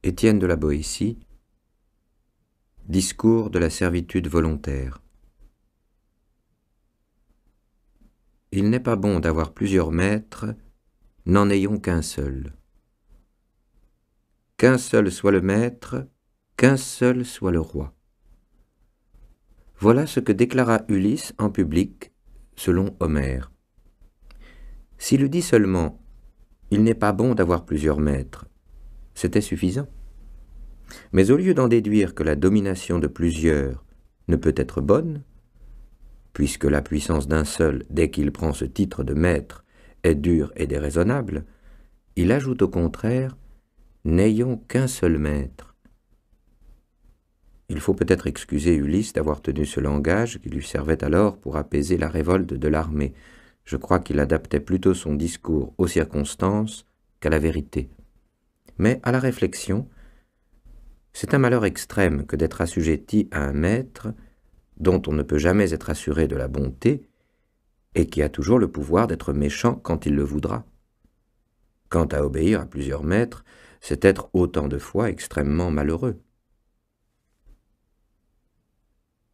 Étienne de la Boétie, Discours de la servitude volontaire. Il n'est pas bon d'avoir plusieurs maîtres, n'en ayons qu'un seul. Qu'un seul soit le maître, qu'un seul soit le roi. Voilà ce que déclara Ulysse en public, selon Homère. S'il eût dit seulement « il n'est pas bon d'avoir plusieurs maîtres », c'était suffisant. Mais au lieu d'en déduire que la domination de plusieurs ne peut être bonne, puisque la puissance d'un seul, dès qu'il prend ce titre de maître, est dure et déraisonnable, il ajoute au contraire « n'ayons qu'un seul maître ». Il faut peut-être excuser Ulysse d'avoir tenu ce langage qui lui servait alors pour apaiser la révolte de l'armée. Je crois qu'il adaptait plutôt son discours aux circonstances qu'à la vérité. Mais à la réflexion, c'est un malheur extrême que d'être assujetti à un maître dont on ne peut jamais être assuré de la bonté et qui a toujours le pouvoir d'être méchant quand il le voudra. Quant à obéir à plusieurs maîtres, c'est être autant de fois extrêmement malheureux.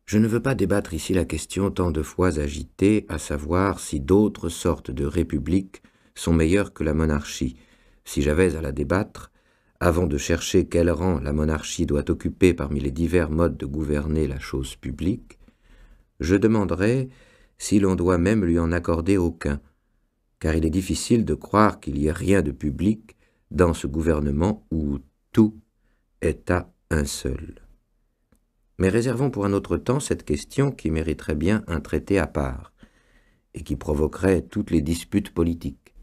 Je ne veux pas débattre ici la question tant de fois agitée, à savoir si d'autres sortes de républiques sont meilleures que la monarchie. Si j'avais à la débattre, avant de chercher quel rang la monarchie doit occuper parmi les divers modes de gouverner la chose publique, je demanderais si l'on doit même lui en accorder aucun, car il est difficile de croire qu'il y ait rien de public dans ce gouvernement où tout est à un seul. Mais réservons pour un autre temps cette question qui mériterait bien un traité à part, et qui provoquerait toutes les disputes politiques.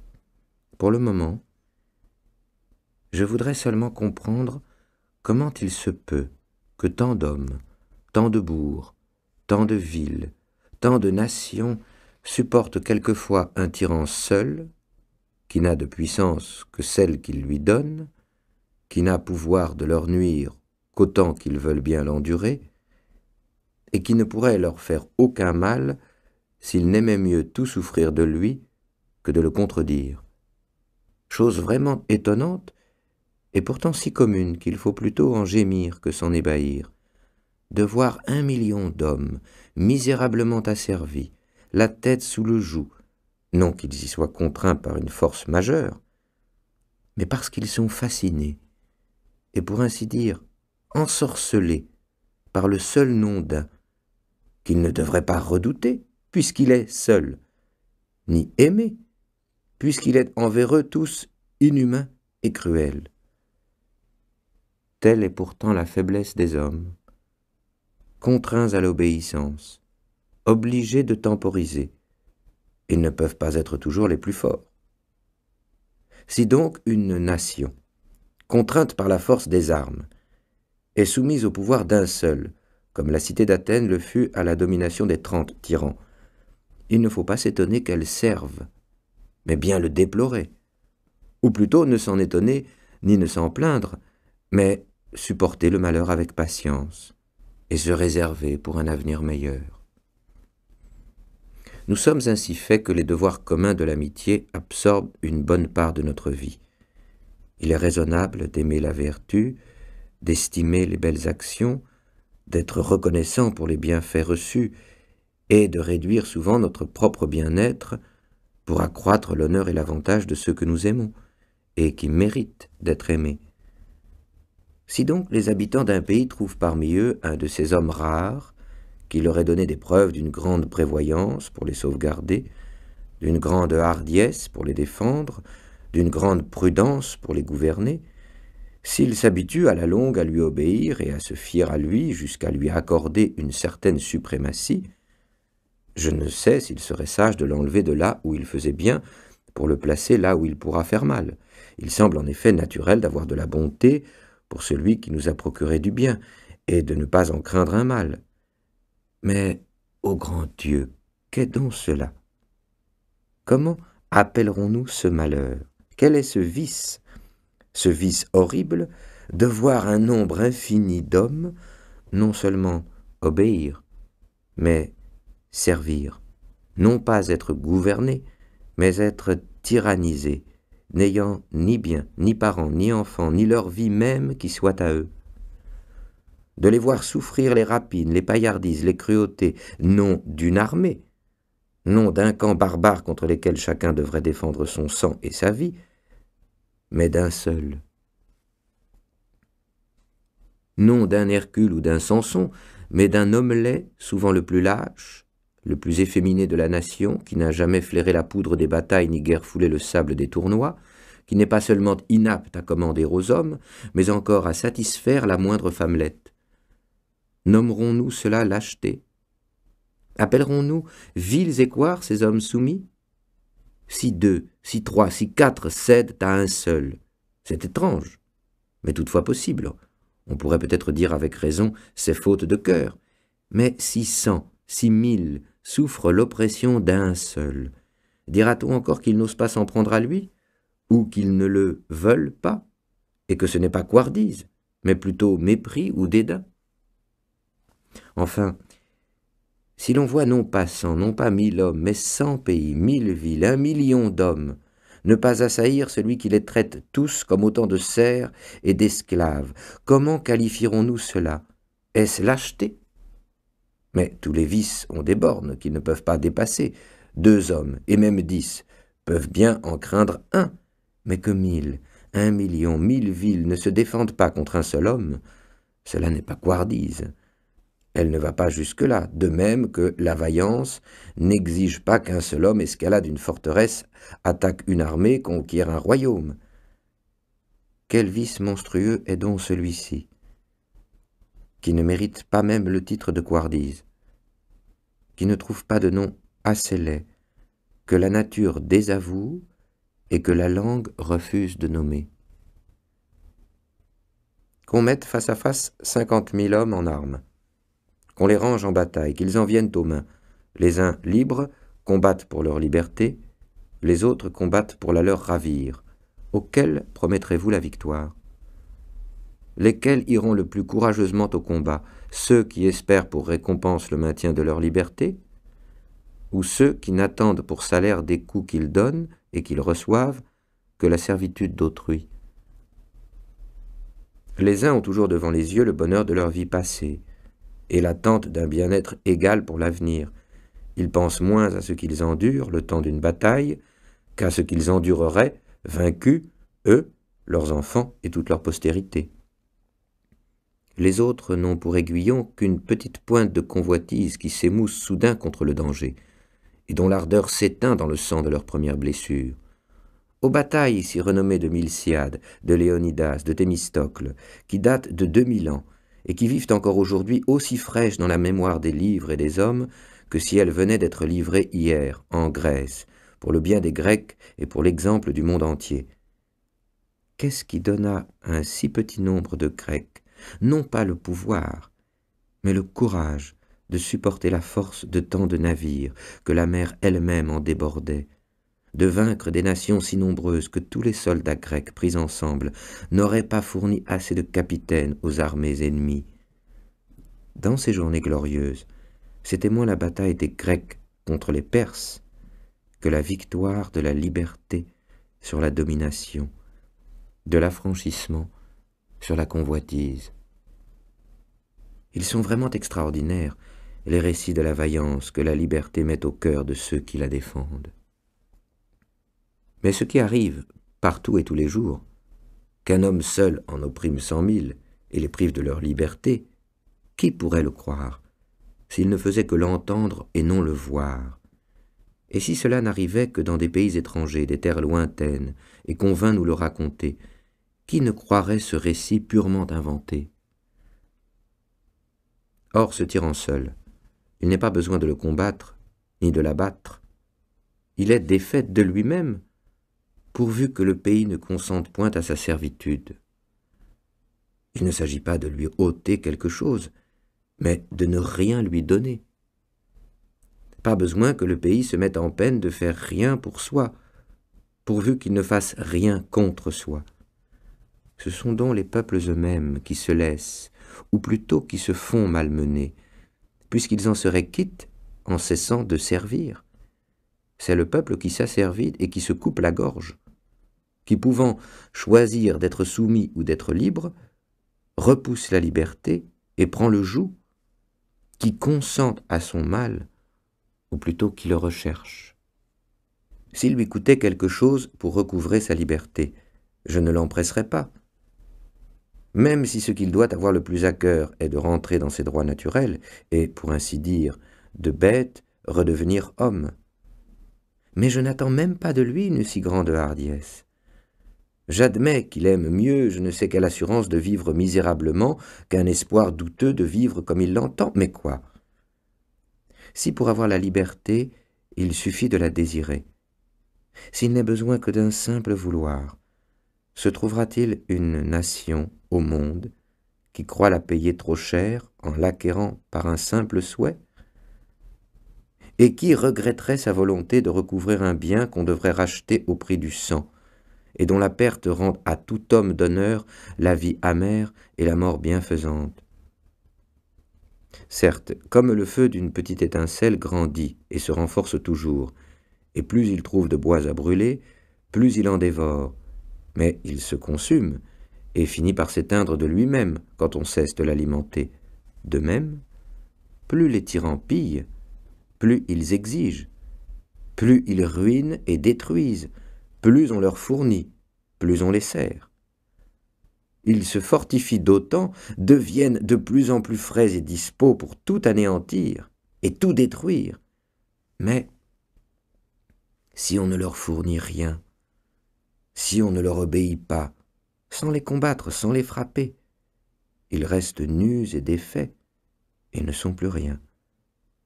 Pour le moment, je voudrais seulement comprendre comment il se peut que tant d'hommes, tant de bourgs, tant de villes, tant de nations supportent quelquefois un tyran seul, qui n'a de puissance que celle qu'il lui donne, qui n'a pouvoir de leur nuire qu'autant qu'ils veulent bien l'endurer, et qui ne pourrait leur faire aucun mal s'ils n'aimaient mieux tout souffrir de lui que de le contredire. Chose vraiment étonnante, et pourtant si commune qu'il faut plutôt en gémir que s'en ébahir, de voir 1 million d'hommes misérablement asservis, la tête sous le joug, non qu'ils y soient contraints par une force majeure, mais parce qu'ils sont fascinés, et pour ainsi dire ensorcelés par le seul nom d'un, qu'il ne devrait pas redouter, puisqu'il est seul, ni aimer, puisqu'il est envers eux tous inhumain et cruel. Telle est pourtant la faiblesse des hommes, contraints à l'obéissance, obligés de temporiser. Ils ne peuvent pas être toujours les plus forts. Si donc une nation, contrainte par la force des armes, est soumise au pouvoir d'un seul, comme la cité d'Athènes le fut à la domination des 30 tyrans, il ne faut pas s'étonner qu'elle serve, mais bien le déplorer, ou plutôt ne s'en étonner ni ne s'en plaindre, mais supporter le malheur avec patience et se réserver pour un avenir meilleur. Nous sommes ainsi faits que les devoirs communs de l'amitié absorbent une bonne part de notre vie. Il est raisonnable d'aimer la vertu, d'estimer les belles actions, d'être reconnaissant pour les bienfaits reçus et de réduire souvent notre propre bien-être pour accroître l'honneur et l'avantage de ceux que nous aimons et qui méritent d'être aimés. Si donc les habitants d'un pays trouvent parmi eux un de ces hommes rares qui leur ait donné des preuves d'une grande prévoyance pour les sauvegarder, d'une grande hardiesse pour les défendre, d'une grande prudence pour les gouverner, s'ils s'habituent à la longue à lui obéir et à se fier à lui jusqu'à lui accorder une certaine suprématie, je ne sais s'il serait sage de l'enlever de là où il faisait bien pour le placer là où il pourra faire mal. Il semble en effet naturel d'avoir de la bonté pour celui qui nous a procuré du bien, et de ne pas en craindre un mal. Mais, ô grand Dieu, qu'est donc cela? Comment appellerons-nous ce malheur? Quel est ce vice horrible de voir un nombre infini d'hommes non seulement obéir, mais servir, non pas être gouvernés, mais être tyrannisés, n'ayant ni bien, ni parents, ni enfants, ni leur vie même qui soit à eux. De les voir souffrir les rapines, les paillardises, les cruautés, non d'une armée, non d'un camp barbare contre lesquels chacun devrait défendre son sang et sa vie, mais d'un seul. Non d'un Hercule ou d'un Samson, mais d'un homme-laid, souvent le plus lâche, le plus efféminé de la nation, qui n'a jamais flairé la poudre des batailles ni guère foulé le sable des tournois, qui n'est pas seulement inapte à commander aux hommes, mais encore à satisfaire la moindre femmelette. Nommerons-nous cela lâcheté? Appellerons-nous vils écoirs ces hommes soumis? Si deux, si trois, si quatre cèdent à un seul, c'est étrange, mais toutefois possible. On pourrait peut-être dire avec raison, c'est faute de cœur. Mais si 100, si 1000 souffrent l'oppression d'un seul, dira-t-on encore qu'ils n'osent pas s'en prendre à lui, ou qu'ils ne le veulent pas, et que ce n'est pas couardise, mais plutôt mépris ou dédain? Enfin, si l'on voit non pas 100, non pas 1000 hommes, mais 100 pays, 1000 villes, 1 million d'hommes, ne pas assaillir celui qui les traite tous comme autant de serfs et d'esclaves, comment qualifierons-nous cela? Est-ce lâcheté? Mais tous les vices ont des bornes qu'ils ne peuvent pas dépasser. 2 hommes, et même 10, peuvent bien en craindre un, mais que 1000, 1 million, 1000 villes ne se défendent pas contre un seul homme, cela n'est pas couardise. Elle ne va pas jusque-là, de même que la vaillance n'exige pas qu'un seul homme escalade une forteresse, attaque une armée, conquiert un royaume. Quel vice monstrueux est donc celui-ci, qui ne mérite pas même le titre de couardise, qui ne trouve pas de nom assez laid, que la nature désavoue et que la langue refuse de nommer. Qu'on mette face à face 50 000 hommes en armes, qu'on les range en bataille, qu'ils en viennent aux mains. Les uns libres combattent pour leur liberté, les autres combattent pour la leur ravir. Auxquels promettrez-vous la victoire? Lesquels iront le plus courageusement au combat? Ceux qui espèrent pour récompense le maintien de leur liberté, ou ceux qui n'attendent pour salaire des coups qu'ils donnent et qu'ils reçoivent que la servitude d'autrui? Les uns ont toujours devant les yeux le bonheur de leur vie passée, et l'attente d'un bien-être égal pour l'avenir. Ils pensent moins à ce qu'ils endurent le temps d'une bataille qu'à ce qu'ils endureraient, vaincus, eux, leurs enfants et toute leur postérité. Les autres n'ont pour aiguillon qu'une petite pointe de convoitise qui s'émousse soudain contre le danger, et dont l'ardeur s'éteint dans le sang de leur première blessure. Aux batailles si renommées de Miltiade, de Léonidas, de Thémistocle, qui datent de 2000 ans, et qui vivent encore aujourd'hui aussi fraîches dans la mémoire des livres et des hommes que si elles venaient d'être livrées hier, en Grèce, pour le bien des Grecs et pour l'exemple du monde entier. Qu'est-ce qui donna à un si petit nombre de Grecs, non pas le pouvoir, mais le courage de supporter la force de tant de navires que la mer elle-même en débordait, de vaincre des nations si nombreuses que tous les soldats grecs pris ensemble n'auraient pas fourni assez de capitaines aux armées ennemies. Dans ces journées glorieuses, c'était moins la bataille des Grecs contre les Perses que la victoire de la liberté sur la domination, de l'affranchissement sur la convoitise. Ils sont vraiment extraordinaires, les récits de la vaillance que la liberté met au cœur de ceux qui la défendent. Mais ce qui arrive partout et tous les jours, qu'un homme seul en opprime 100 000 et les prive de leur liberté, qui pourrait le croire, s'il ne faisait que l'entendre et non le voir? Et si cela n'arrivait que dans des pays étrangers, des terres lointaines, et qu'on vint nous le raconter, qui ne croirait ce récit purement inventé? Or, ce tyran seul, il n'est pas besoin de le combattre, ni de l'abattre. Il est défait de lui-même, pourvu que le pays ne consente point à sa servitude. Il ne s'agit pas de lui ôter quelque chose, mais de ne rien lui donner. Pas besoin que le pays se mette en peine de faire rien pour soi, pourvu qu'il ne fasse rien contre soi. Ce sont donc les peuples eux-mêmes qui se laissent, ou plutôt qui se font malmener, puisqu'ils en seraient quittes en cessant de servir. C'est le peuple qui s'asservit et qui se coupe la gorge. qui, pouvant choisir d'être soumis ou d'être libre, repousse la liberté et prend le joug, qui consent à son mal, ou plutôt qui le recherche. S'il lui coûtait quelque chose pour recouvrer sa liberté, je ne l'empresserais pas. Même si ce qu'il doit avoir le plus à cœur est de rentrer dans ses droits naturels, et, pour ainsi dire, de bête, redevenir homme. Mais je n'attends même pas de lui une si grande hardiesse. J'admets qu'il aime mieux je ne sais quelle assurance de vivre misérablement qu'un espoir douteux de vivre comme il l'entend. Mais quoi? Si pour avoir la liberté, il suffit de la désirer, s'il n'est besoin que d'un simple vouloir, se trouvera-t-il une nation au monde qui croit la payer trop cher en l'acquérant par un simple souhait? Et qui regretterait sa volonté de recouvrer un bien qu'on devrait racheter au prix du sang, et dont la perte rend à tout homme d'honneur la vie amère et la mort bienfaisante? Certes, comme le feu d'une petite étincelle grandit et se renforce toujours, et plus il trouve de bois à brûler, plus il en dévore, mais il se consume et finit par s'éteindre de lui-même quand on cesse de l'alimenter. De même, plus les tyrans pillent, plus ils exigent, plus ils ruinent et détruisent, plus on leur fournit, plus on les sert. Ils se fortifient d'autant, deviennent de plus en plus frais et dispos pour tout anéantir et tout détruire. Mais si on ne leur fournit rien, si on ne leur obéit pas, sans les combattre, sans les frapper, ils restent nus et défaits et ne sont plus rien.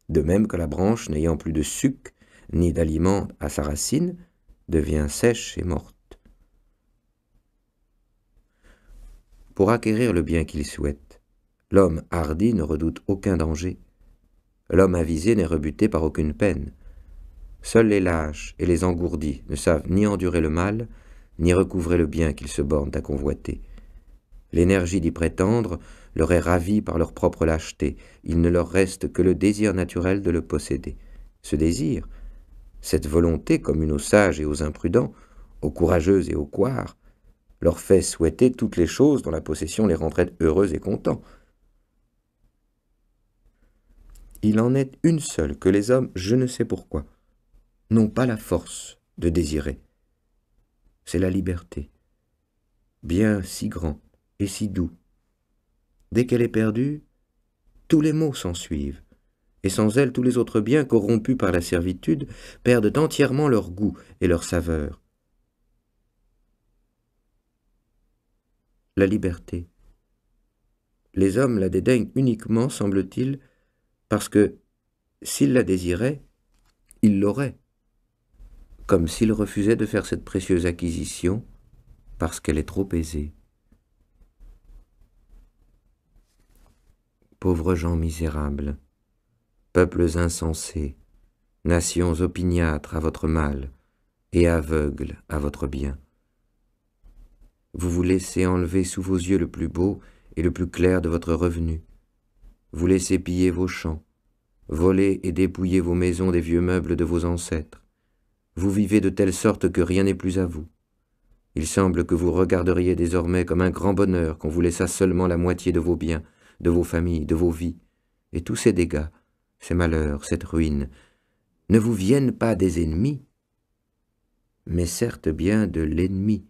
De même que la branche, n'ayant plus de suc ni d'aliment à sa racine, devient sèche et morte. Pour acquérir le bien qu'il souhaite, l'homme hardi ne redoute aucun danger. L'homme avisé n'est rebuté par aucune peine. Seuls les lâches et les engourdis ne savent ni endurer le mal, ni recouvrer le bien qu'ils se bornent à convoiter. L'énergie d'y prétendre leur est ravie par leur propre lâcheté. Il ne leur reste que le désir naturel de le posséder. Ce désir, cette volonté commune aux sages et aux imprudents, aux courageux et aux couards, leur fait souhaiter toutes les choses dont la possession les rendrait heureux et contents. Il en est une seule que les hommes, je ne sais pourquoi, n'ont pas la force de désirer. C'est la liberté, bien si grand et si doux. Dès qu'elle est perdue, tous les maux s'ensuivent, et sans elle tous les autres biens corrompus par la servitude perdent entièrement leur goût et leur saveur. La liberté. Les hommes la dédaignent uniquement, semble-t-il, parce que, s'ils la désiraient, ils l'auraient, comme s'ils refusaient de faire cette précieuse acquisition parce qu'elle est trop aisée. Pauvres gens misérables, peuples insensés, nations opiniâtres à votre mal et aveugles à votre bien. Vous vous laissez enlever sous vos yeux le plus beau et le plus clair de votre revenu. Vous laissez piller vos champs, voler et dépouiller vos maisons des vieux meubles de vos ancêtres. Vous vivez de telle sorte que rien n'est plus à vous. Il semble que vous regarderiez désormais comme un grand bonheur qu'on vous laissât seulement la moitié de vos biens, de vos familles, de vos vies. Et tous ces dégâts, ces malheurs, cette ruine, ne vous viennent pas des ennemis, mais certes bien de l'ennemi,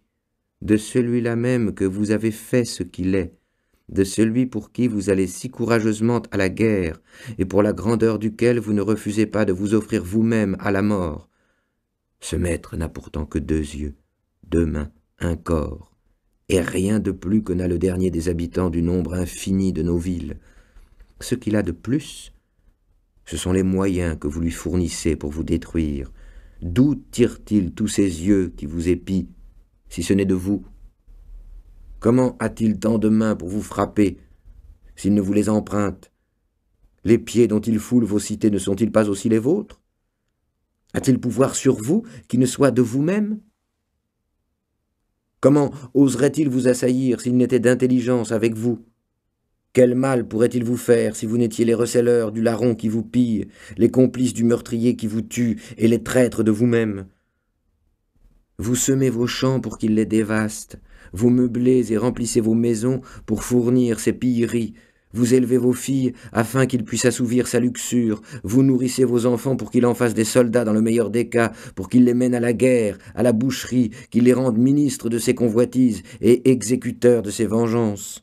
de celui-là même que vous avez fait ce qu'il est, de celui pour qui vous allez si courageusement à la guerre, et pour la grandeur duquel vous ne refusez pas de vous offrir vous-même à la mort. Ce maître n'a pourtant que 2 yeux, 2 mains, un corps, et rien de plus que n'a le dernier des habitants du nombre infini de nos villes. Ce qu'il a de plus, ce sont les moyens que vous lui fournissez pour vous détruire. D'où tire-t-il tous ces yeux qui vous épient, si ce n'est de vous? Comment a-t-il tant de mains pour vous frapper, s'il ne vous les emprunte? Les pieds dont il foule vos cités ne sont-ils pas aussi les vôtres? A-t-il pouvoir sur vous qui ne soit de vous-même? Comment oserait-il vous assaillir s'il n'était d'intelligence avec vous? Quel mal pourrait-il vous faire si vous n'étiez les receleurs du larron qui vous pille, les complices du meurtrier qui vous tue et les traîtres de vous-même? Vous semez vos champs pour qu'ils les dévastent, vous meublez et remplissez vos maisons pour fournir ces pilleries, vous élevez vos filles afin qu'ils puissent assouvir sa luxure, vous nourrissez vos enfants pour qu'ils en fassent des soldats dans le meilleur des cas, pour qu'ils les mènent à la guerre, à la boucherie, qu'ils les rendent ministres de ses convoitises et exécuteurs de ses vengeances.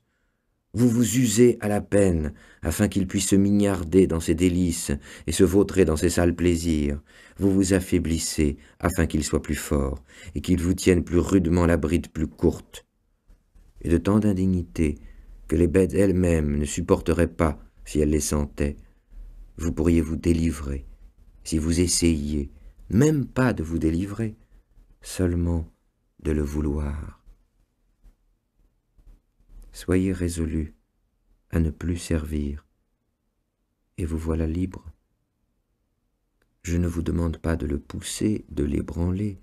Vous vous usez à la peine, afin qu'il puisse se mignarder dans ses délices et se vautrer dans ses sales plaisirs. Vous vous affaiblissez, afin qu'il soit plus fort, et qu'il vous tienne plus rudement la bride plus courte. Et de tant d'indignité que les bêtes elles-mêmes ne supporteraient pas si elles les sentaient, vous pourriez vous délivrer, si vous essayiez, même pas de vous délivrer, seulement de le vouloir. Soyez résolus à ne plus servir, et vous voilà libre. Je ne vous demande pas de le pousser, de l'ébranler,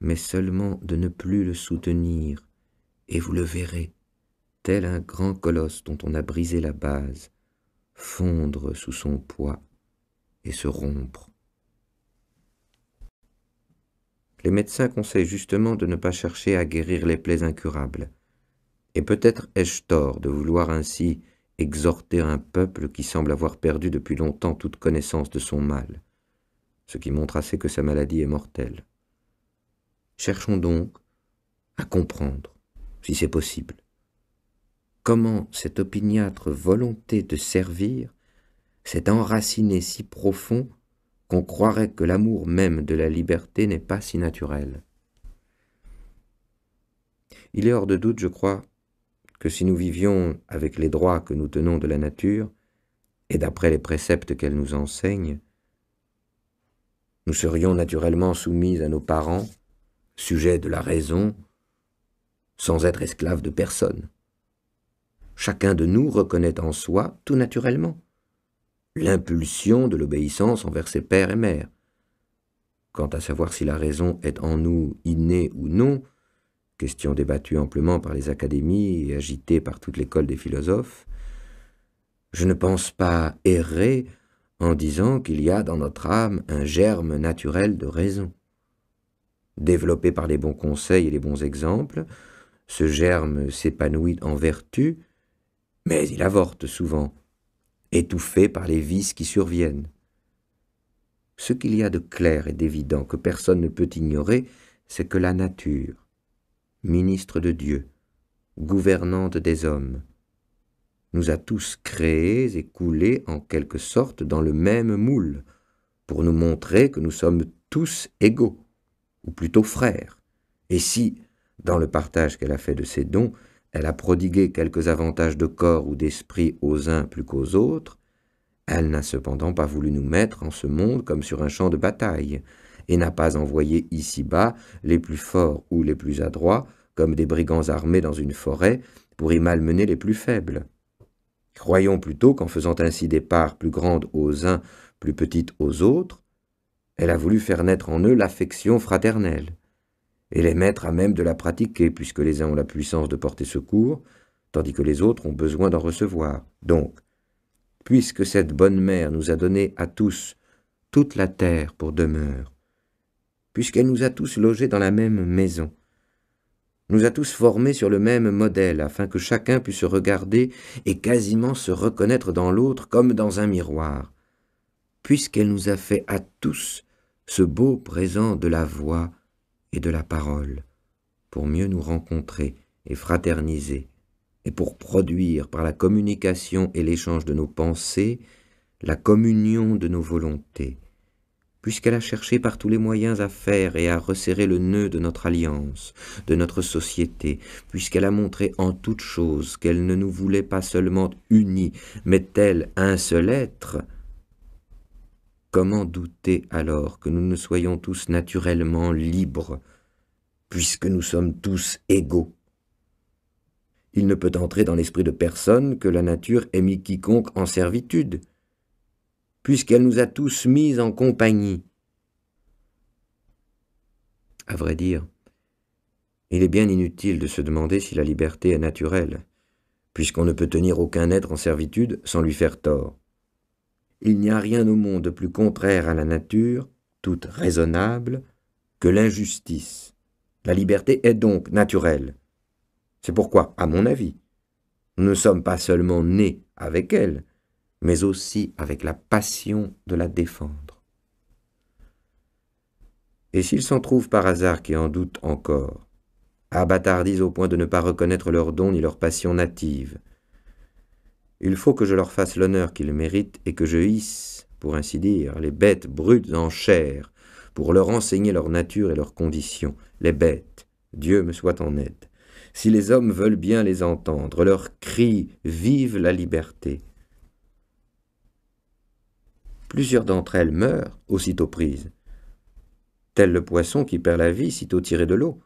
mais seulement de ne plus le soutenir, et vous le verrez, tel un grand colosse dont on a brisé la base, fondre sous son poids et se rompre. Les médecins conseillent justement de ne pas chercher à guérir les plaies incurables. Et peut-être ai-je tort de vouloir ainsi exhorter un peuple qui semble avoir perdu depuis longtemps toute connaissance de son mal, ce qui montre assez que sa maladie est mortelle. Cherchons donc à comprendre, si c'est possible, comment cette opiniâtre volonté de servir s'est enracinée si profond qu'on croirait que l'amour même de la liberté n'est pas si naturel. Il est hors de doute, je crois, que si nous vivions avec les droits que nous tenons de la nature, et d'après les préceptes qu'elle nous enseigne, nous serions naturellement soumis à nos parents, sujets de la raison, sans être esclaves de personne. Chacun de nous reconnaît en soi, tout naturellement, l'impulsion de l'obéissance envers ses pères et mères. Quant à savoir si la raison est en nous innée ou non, question débattue amplement par les académies et agitée par toute l'école des philosophes, je ne pense pas errer en disant qu'il y a dans notre âme un germe naturel de raison. Développé par les bons conseils et les bons exemples, ce germe s'épanouit en vertu, mais il avorte souvent, étouffé par les vices qui surviennent. Ce qu'il y a de clair et d'évident que personne ne peut ignorer, c'est que la nature, ministre de Dieu, gouvernante des hommes, nous a tous créés et coulés en quelque sorte dans le même moule, pour nous montrer que nous sommes tous égaux, ou plutôt frères. Et si, dans le partage qu'elle a fait de ses dons, elle a prodigué quelques avantages de corps ou d'esprit aux uns plus qu'aux autres, elle n'a cependant pas voulu nous mettre en ce monde comme sur un champ de bataille, et n'a pas envoyé ici-bas les plus forts ou les plus adroits, comme des brigands armés dans une forêt, pour y malmener les plus faibles. Croyons plutôt qu'en faisant ainsi des parts plus grandes aux uns, plus petites aux autres, elle a voulu faire naître en eux l'affection fraternelle, et les mettre à même de la pratiquer, puisque les uns ont la puissance de porter secours, tandis que les autres ont besoin d'en recevoir. Donc, puisque cette bonne mère nous a donné à tous toute la terre pour demeure, puisqu'elle nous a tous logés dans la même maison, nous a tous formés sur le même modèle, afin que chacun puisse se regarder et quasiment se reconnaître dans l'autre comme dans un miroir, puisqu'elle nous a fait à tous ce beau présent de la voix et de la parole, pour mieux nous rencontrer et fraterniser, et pour produire par la communication et l'échange de nos pensées la communion de nos volontés, puisqu'elle a cherché par tous les moyens à faire et à resserrer le nœud de notre alliance, de notre société, puisqu'elle a montré en toute chose qu'elle ne nous voulait pas seulement unis, mais tel un seul être, comment douter alors que nous ne soyons tous naturellement libres, puisque nous sommes tous égaux? Il ne peut entrer dans l'esprit de personne que la nature ait mis quiconque en servitude, puisqu'elle nous a tous mis en compagnie. À vrai dire, il est bien inutile de se demander si la liberté est naturelle, puisqu'on ne peut tenir aucun être en servitude sans lui faire tort. Il n'y a rien au monde de plus contraire à la nature, toute raisonnable, que l'injustice, La liberté est donc naturelle. C'est pourquoi, à mon avis, nous ne sommes pas seulement nés avec elle, mais aussi avec la passion de la défendre. Et s'il s'en trouve par hasard qui en doutent encore, abâtardis au point de ne pas reconnaître leurs dons ni leur passion native, il faut que je leur fasse l'honneur qu'ils méritent et que je hisse, pour ainsi dire, les bêtes brutes en chair, pour leur enseigner leur nature et leurs conditions. Les bêtes, Dieu me soit en aide. Si les hommes veulent bien les entendre, leurs cris « Vive la liberté !» Plusieurs d'entre elles meurent aussitôt prises. Tel le poisson qui perd la vie sitôt tiré de l'eau.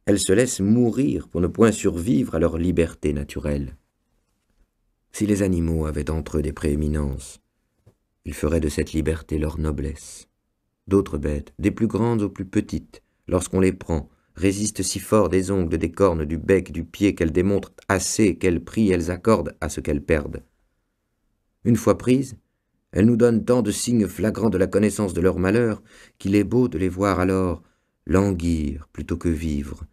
Elles se laissent mourir pour ne point survivre à leur liberté naturelle. Si les animaux avaient entre eux des prééminences, ils feraient de cette liberté leur noblesse. D'autres bêtes, des plus grandes aux plus petites, lorsqu'on les prend, résistent si fort des ongles, des cornes, du bec, du pied, qu'elles démontrent assez quel prix elles accordent à ce qu'elles perdent. Une fois prises, elles nous donnent tant de signes flagrants de la connaissance de leur malheur qu'il est beau de les voir alors languir plutôt que vivre,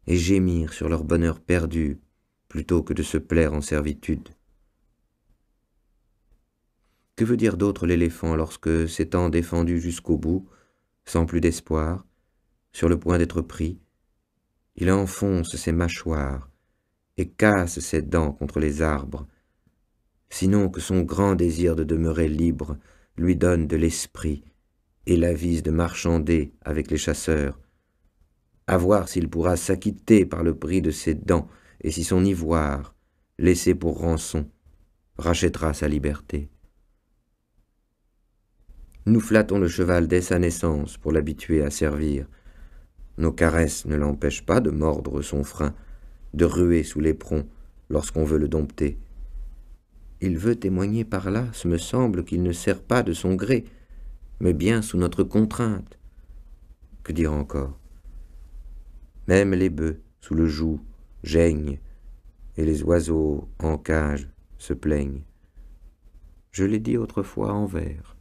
et gémir sur leur bonheur perdu plutôt que de se plaire en servitude. Que veut dire d'autre l'éléphant lorsque, s'étant défendu jusqu'au bout, sans plus d'espoir, sur le point d'être pris, il enfonce ses mâchoires et casse ses dents contre les arbres, sinon que son grand désir de demeurer libre lui donne de l'esprit et l'avise de marchander avec les chasseurs, à voir s'il pourra s'acquitter par le prix de ses dents et si son ivoire, laissé pour rançon, rachètera sa liberté. Nous flattons le cheval dès sa naissance pour l'habituer à servir. Nos caresses ne l'empêchent pas de mordre son frein, de ruer sous l'éperon lorsqu'on veut le dompter. Il veut témoigner par là, ce me semble, qu'il ne sert pas de son gré, mais bien sous notre contrainte. Que dire encore? Même les bœufs, sous le joug, geignent, et les oiseaux, en cage, se plaignent. Je l'ai dit autrefois en vers.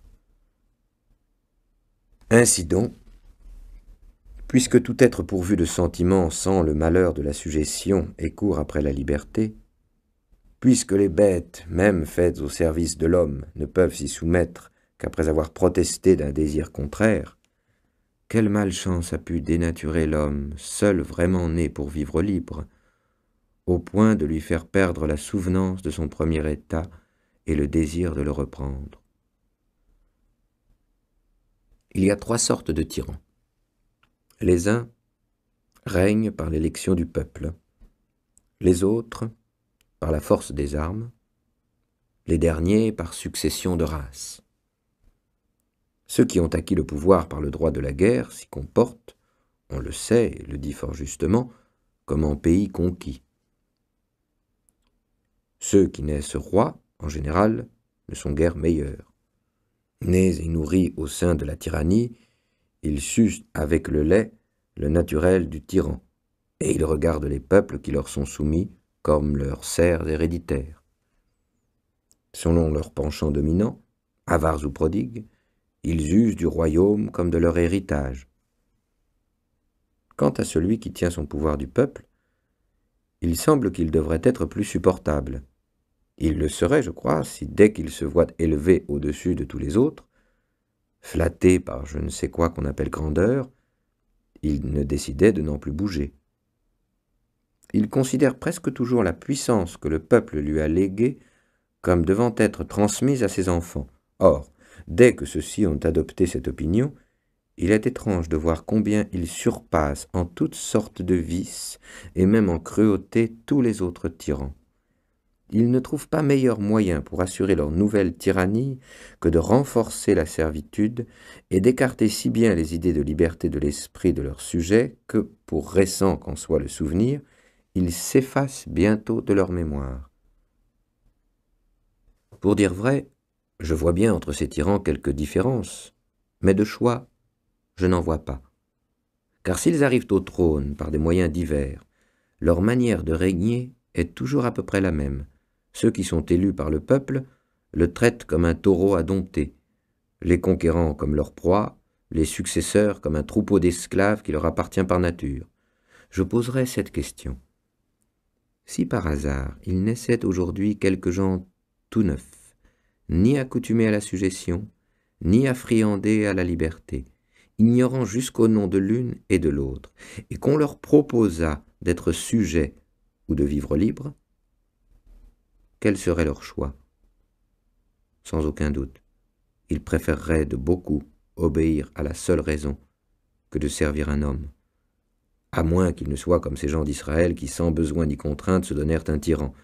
Ainsi donc, puisque tout être pourvu de sentiments sent le malheur de la sujétion et court après la liberté, puisque les bêtes, même faites au service de l'homme, ne peuvent s'y soumettre qu'après avoir protesté d'un désir contraire, quelle malchance a pu dénaturer l'homme, seul vraiment né pour vivre libre, au point de lui faire perdre la souvenance de son premier état et le désir de le reprendre. Il y a 3 sortes de tyrans. Les uns règnent par l'élection du peuple, les autres par la force des armes, les derniers par succession de races. Ceux qui ont acquis le pouvoir par le droit de la guerre s'y comportent, on le sait et le dit fort justement, comme en pays conquis. Ceux qui naissent rois, en général, ne sont guère meilleurs. Nés et nourris au sein de la tyrannie, ils sucent avec le lait le naturel du tyran, et ils regardent les peuples qui leur sont soumis comme leurs serfs héréditaires. Selon leur penchant dominant, avares ou prodigues, ils usent du royaume comme de leur héritage. Quant à celui qui tient son pouvoir du peuple, il semble qu'il devrait être plus supportable. Il le serait, je crois, si dès qu'il se voit élevé au-dessus de tous les autres, flatté par je ne sais quoi qu'on appelle grandeur, il ne décidait de n'en plus bouger. Il considère presque toujours la puissance que le peuple lui a léguée comme devant être transmise à ses enfants. Or, dès que ceux-ci ont adopté cette opinion, il est étrange de voir combien ils surpassent en toutes sortes de vices et même en cruauté tous les autres tyrans. Ils ne trouvent pas meilleur moyen pour assurer leur nouvelle tyrannie que de renforcer la servitude et d'écarter si bien les idées de liberté de l'esprit de leurs sujets que, pour récent qu'en soit le souvenir, ils s'effacent bientôt de leur mémoire. Pour dire vrai, je vois bien entre ces tyrans quelques différences, mais de choix, je n'en vois pas. Car s'ils arrivent au trône par des moyens divers, leur manière de régner est toujours à peu près la même. Ceux qui sont élus par le peuple le traitent comme un taureau à dompter, les conquérants comme leur proie, les successeurs comme un troupeau d'esclaves qui leur appartient par nature. je poserai cette question. Si par hasard il naissait aujourd'hui quelques gens tout neufs, ni accoutumés à la sujétion, ni affriandés à la liberté, ignorant jusqu'au nom de l'une et de l'autre, et qu'on leur proposât d'être sujets ou de vivre libres, quel serait leur choix? Sans aucun doute, ils préféreraient de beaucoup obéir à la seule raison que de servir un homme, à moins qu'ils ne soient comme ces gens d'Israël qui, sans besoin ni contrainte, se donnèrent un tyran.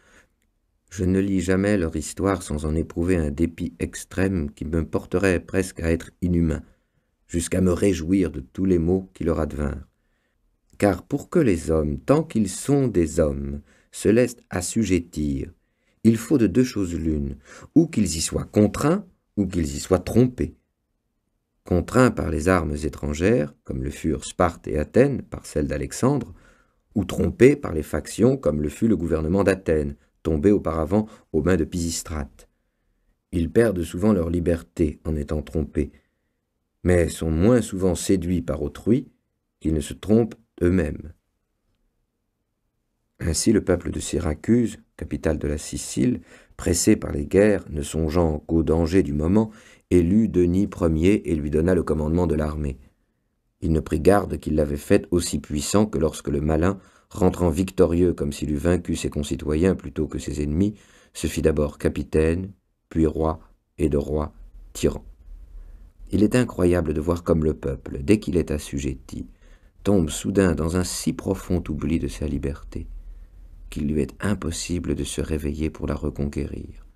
Je ne lis jamais leur histoire sans en éprouver un dépit extrême qui me porterait presque à être inhumain, jusqu'à me réjouir de tous les maux qui leur advinrent. Car pour que les hommes, tant qu'ils sont des hommes, se laissent assujettir, il faut de deux choses l'une, ou qu'ils y soient contraints, ou qu'ils y soient trompés. Contraints par les armes étrangères, comme le furent Sparte et Athènes par celles d'Alexandre, ou trompés par les factions, comme le fut le gouvernement d'Athènes, tombé auparavant aux mains de Pisistrate. Ils perdent souvent leur liberté en étant trompés, mais sont moins souvent séduits par autrui qu'ils ne se trompent eux-mêmes. Ainsi le peuple de Syracuse, capitale de la Sicile, pressé par les guerres, ne songeant qu'au danger du moment, élut Denis Ier et lui donna le commandement de l'armée. Il ne prit garde qu'il l'avait fait aussi puissant que lorsque le malin, rentrant victorieux comme s'il eût vaincu ses concitoyens plutôt que ses ennemis, se fit d'abord capitaine, puis roi, et de roi, tyran. Il est incroyable de voir comme le peuple, dès qu'il est assujetti, tombe soudain dans un si profond oubli de sa liberté, qu'il lui est impossible de se réveiller pour la reconquérir.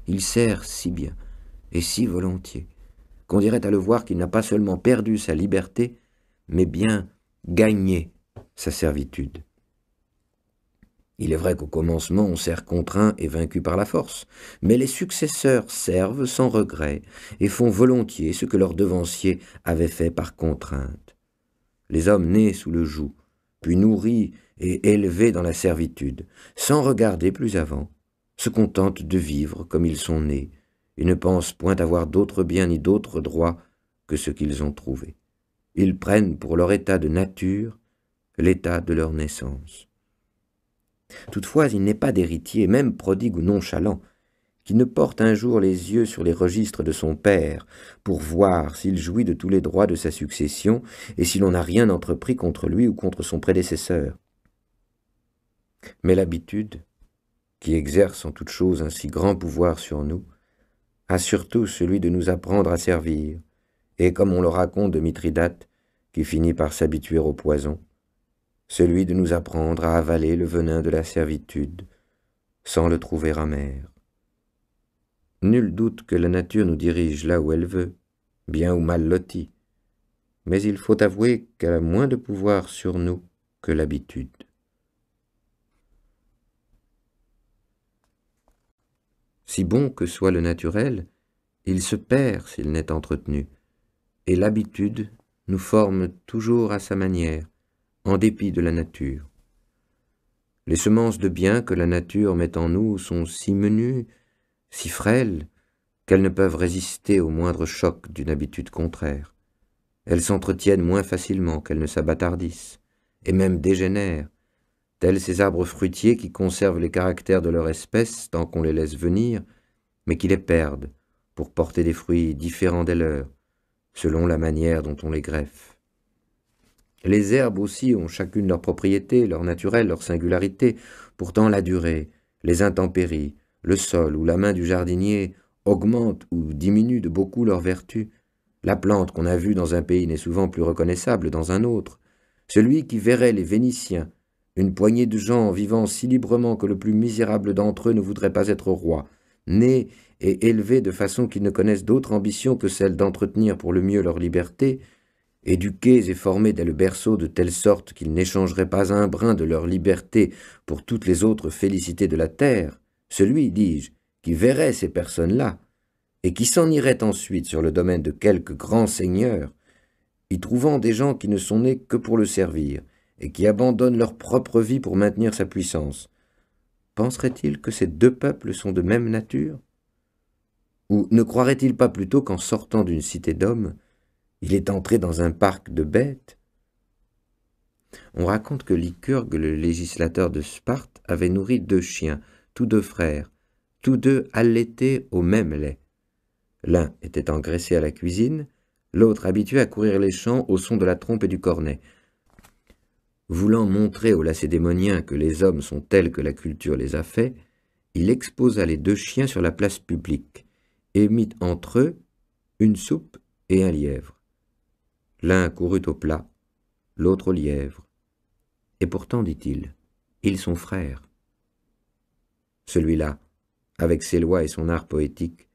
Il sert si bien, et si volontiers, qu'on dirait à le voir qu'il n'a pas seulement perdu sa liberté, mais bien gagné sa servitude. Il est vrai qu'au commencement on sert contraint et vaincu par la force, mais les successeurs servent sans regret et font volontiers ce que leurs devanciers avaient fait par contrainte. Les hommes nés sous le joug, puis nourris et élevés dans la servitude, sans regarder plus avant, se contentent de vivre comme ils sont nés, et ne pensent point avoir d'autres biens ni d'autres droits que ce qu'ils ont trouvé. Ils prennent pour leur état de nature l'état de leur naissance. Toutefois, il n'est pas d'héritier, même prodigue ou nonchalant, qui ne porte un jour les yeux sur les registres de son père pour voir s'il jouit de tous les droits de sa succession et si l'on n'a rien entrepris contre lui ou contre son prédécesseur. Mais l'habitude, qui exerce en toute chose un si grand pouvoir sur nous, a surtout celui de nous apprendre à servir, et comme on le raconte de Mithridate, qui finit par s'habituer au poison, celui de nous apprendre à avaler le venin de la servitude, sans le trouver amer. Nul doute que la nature nous dirige là où elle veut, bien ou mal lotis, mais il faut avouer qu'elle a moins de pouvoir sur nous que l'habitude. Si bon que soit le naturel, il se perd s'il n'est entretenu, et l'habitude nous forme toujours à sa manière, en dépit de la nature. Les semences de bien que la nature met en nous sont si menues, si frêles, qu'elles ne peuvent résister au moindre choc d'une habitude contraire. Elles s'entretiennent moins facilement qu'elles ne s'abâtardissent, et même dégénèrent, tels ces arbres fruitiers qui conservent les caractères de leur espèce tant qu'on les laisse venir, mais qui les perdent pour porter des fruits différents des leurs, selon la manière dont on les greffe. Les herbes aussi ont chacune leur propriété, leur naturel, leur singularité. Pourtant la durée, les intempéries, le sol ou la main du jardinier augmentent ou diminuent de beaucoup leurs vertus. La plante qu'on a vue dans un pays n'est souvent plus reconnaissable dans un autre. Celui qui verrait les Vénitiens, une poignée de gens vivant si librement que le plus misérable d'entre eux ne voudrait pas être roi, nés et élevés de façon qu'ils ne connaissent d'autre ambition que celle d'entretenir pour le mieux leur liberté, éduqués et formés dès le berceau de telle sorte qu'ils n'échangeraient pas un brin de leur liberté pour toutes les autres félicités de la terre, celui, dis-je, qui verrait ces personnes-là, et qui s'en irait ensuite sur le domaine de quelque grand seigneur, y trouvant des gens qui ne sont nés que pour le servir, et qui abandonnent leur propre vie pour maintenir sa puissance, penserait-il que ces deux peuples sont de même nature? Ou ne croirait-il pas plutôt qu'en sortant d'une cité d'hommes, il est entré dans un parc de bêtes? On raconte que Lycurgue, le législateur de Sparte, avait nourri 2 chiens, tous 2 frères, tous 2 allaités au même lait. L'un était engraissé à la cuisine, l'autre habitué à courir les champs au son de la trompe et du cornet. Voulant montrer aux Lacédémoniens que les hommes sont tels que la culture les a faits, il exposa les 2 chiens sur la place publique et mit entre eux une soupe et un lièvre. L'un courut au plat, l'autre au lièvre. Et pourtant, dit-il, ils sont frères. Celui-là, avec ses lois et son art poétique,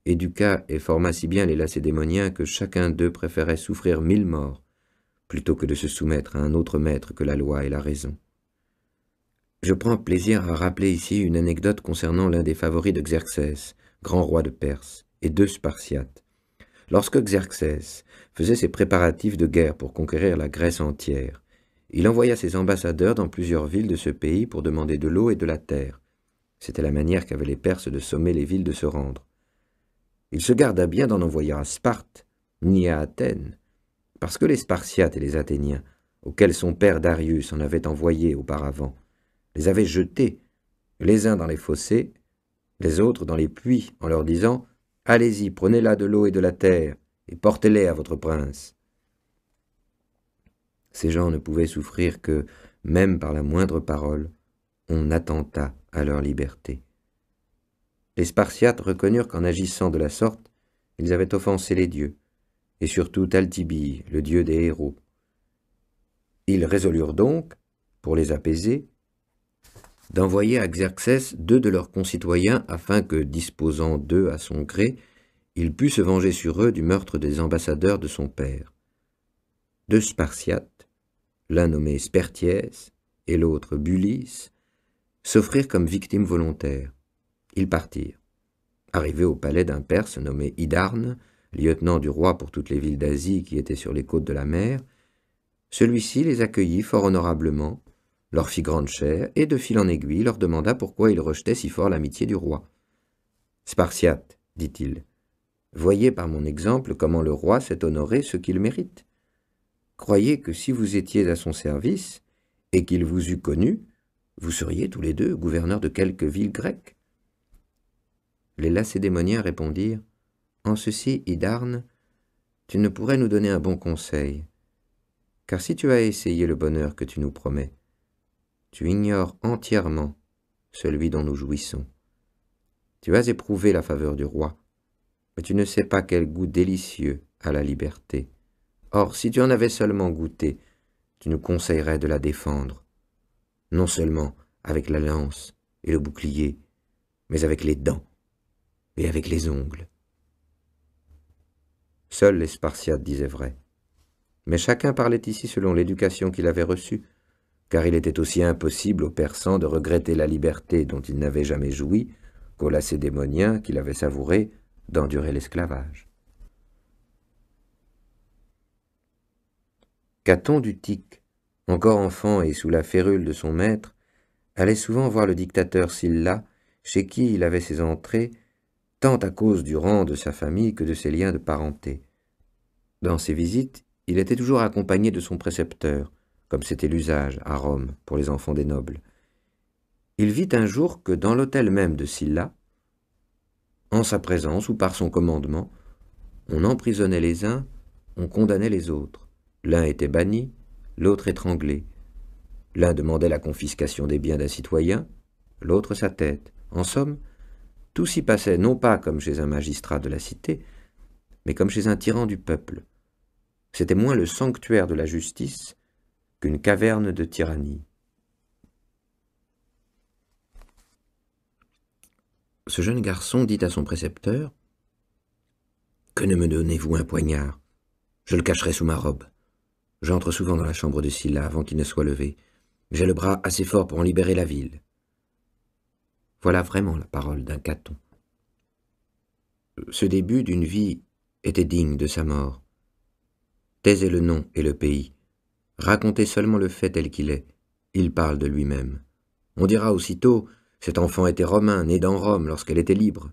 éduqua et forma si bien les Lacédémoniens que chacun d'eux préférait souffrir 1000 morts plutôt que de se soumettre à un autre maître que la loi et la raison. Je prends plaisir à rappeler ici une anecdote concernant l'un des favoris de Xerxès, grand roi de Perse, et 2 Spartiates. Lorsque Xerxès faisait ses préparatifs de guerre pour conquérir la Grèce entière, il envoya ses ambassadeurs dans plusieurs villes de ce pays pour demander de l'eau et de la terre. C'était la manière qu'avaient les Perses de sommer les villes de se rendre. Il se garda bien d'en envoyer à Sparte, ni à Athènes, parce que les Spartiates et les Athéniens, auxquels son père Darius en avait envoyé auparavant, les avaient jetés, les uns dans les fossés, les autres dans les puits, en leur disant « Allez-y, prenez là de l'eau et de la terre, et portez-les à votre prince. » Ces gens ne pouvaient souffrir que, même par la moindre parole, on attentât à leur liberté. Les Spartiates reconnurent qu'en agissant de la sorte, ils avaient offensé les dieux, et surtout Taltibille, le dieu des héros. Ils résolurent donc, pour les apaiser, d'envoyer à Xerxès 2 de leurs concitoyens afin que, disposant d'eux à son gré, il pût se venger sur eux du meurtre des ambassadeurs de son père. 2 Spartiates, l'un nommé Spertiès et l'autre Bulis, s'offrirent comme victimes volontaires. Ils partirent. Arrivés au palais d'un Perse nommé Hydarne, lieutenant du roi pour toutes les villes d'Asie qui étaient sur les côtes de la mer, celui-ci les accueillit fort honorablement, leur fit grande chère, et de fil en aiguille leur demanda pourquoi ils rejetaient si fort l'amitié du roi. « Spartiates, dit-il, voyez par mon exemple comment le roi sait honorer ceux qu'il mérite. Croyez que si vous étiez à son service, et qu'il vous eût connu, vous seriez tous les 2 gouverneurs de quelque ville grecque. » Les Lacédémoniens répondirent « En ceci, Hydarne, tu ne pourrais nous donner un bon conseil, car si tu as essayé le bonheur que tu nous promets, tu ignores entièrement celui dont nous jouissons. Tu as éprouvé la faveur du roi, mais tu ne sais pas quel goût délicieux a la liberté. Or, si tu en avais seulement goûté, tu nous conseillerais de la défendre, non seulement avec la lance et le bouclier, mais avec les dents et avec les ongles. » Seuls les Spartiates disaient vrai. Mais chacun parlait ici selon l'éducation qu'il avait reçue, car il était aussi impossible aux Persans de regretter la liberté dont ils n'avaient jamais joui qu'aux Lacédémoniens qui l'avaient savourée d'endurer l'esclavage. Caton d'Utique, encore enfant et sous la férule de son maître, allait souvent voir le dictateur Sylla, chez qui il avait ses entrées, tant à cause du rang de sa famille que de ses liens de parenté. Dans ses visites, il était toujours accompagné de son précepteur, comme c'était l'usage à Rome pour les enfants des nobles. Il vit un jour que dans l'hôtel même de Sylla, en sa présence ou par son commandement, on emprisonnait les uns, on condamnait les autres. L'un était banni, l'autre étranglé. L'un demandait la confiscation des biens d'un citoyen, l'autre sa tête. En somme, tout s'y passait non pas comme chez un magistrat de la cité, mais comme chez un tyran du peuple. C'était moins le sanctuaire de la justice qu'une caverne de tyrannie. Ce jeune garçon dit à son précepteur « Que ne me donnez-vous un poignard? Je le cacherai sous ma robe. J'entre souvent dans la chambre de Sylla avant qu'il ne soit levé. J'ai le bras assez fort pour en libérer la ville. » Voilà vraiment la parole d'un Caton. Ce début d'une vie était digne de sa mort. Taisez le nom et le pays. Racontez seulement le fait tel qu'il est. Il parle de lui-même. On dira aussitôt, cet enfant était romain, né dans Rome lorsqu'elle était libre.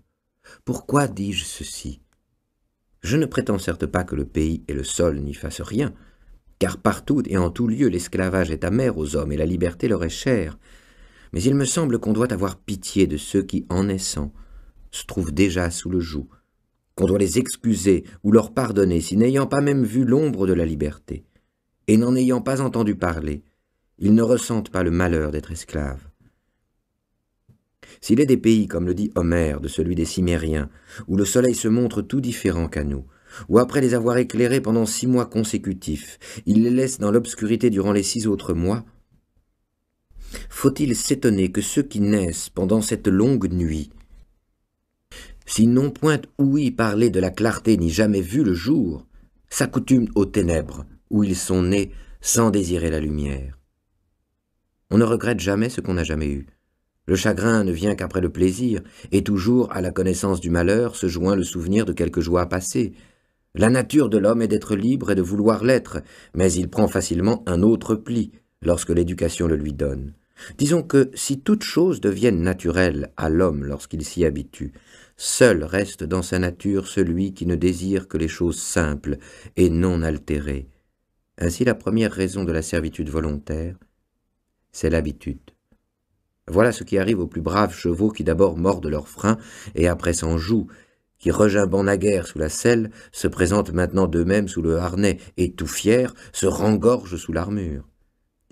Pourquoi dis-je ceci? Je ne prétends certes pas que le pays et le sol n'y fassent rien, car partout et en tout lieu l'esclavage est amer aux hommes et la liberté leur est chère. Mais il me semble qu'on doit avoir pitié de ceux qui, en naissant, se trouvent déjà sous le joug, qu'on doit les excuser ou leur pardonner si, n'ayant pas même vu l'ombre de la liberté, et n'en ayant pas entendu parler, ils ne ressentent pas le malheur d'être esclaves. S'il est des pays, comme le dit Homère, de celui des Cimériens, où le soleil se montre tout différent qu'à nous, où après les avoir éclairés pendant 6 mois consécutifs, il les laisse dans l'obscurité durant les 6 autres mois, faut-il s'étonner que ceux qui naissent pendant cette longue nuit, s'ils n'ont point ouï parler de la clarté ni jamais vu le jour, s'accoutument aux ténèbres, où ils sont nés sans désirer la lumière. On ne regrette jamais ce qu'on n'a jamais eu. Le chagrin ne vient qu'après le plaisir, et toujours à la connaissance du malheur se joint le souvenir de quelque joie passée. La nature de l'homme est d'être libre et de vouloir l'être, mais il prend facilement un autre pli lorsque l'éducation le lui donne. Disons que si toute chose devienne naturelle à l'homme lorsqu'il s'y habitue, seul reste dans sa nature celui qui ne désire que les choses simples et non altérées. Ainsi la première raison de la servitude volontaire, c'est l'habitude. Voilà ce qui arrive aux plus braves chevaux qui d'abord mordent leurs freins et après s'en jouent, qui regimbant naguère sous la selle, se présentent maintenant d'eux-mêmes sous le harnais et, tout fiers, se rengorgent sous l'armure.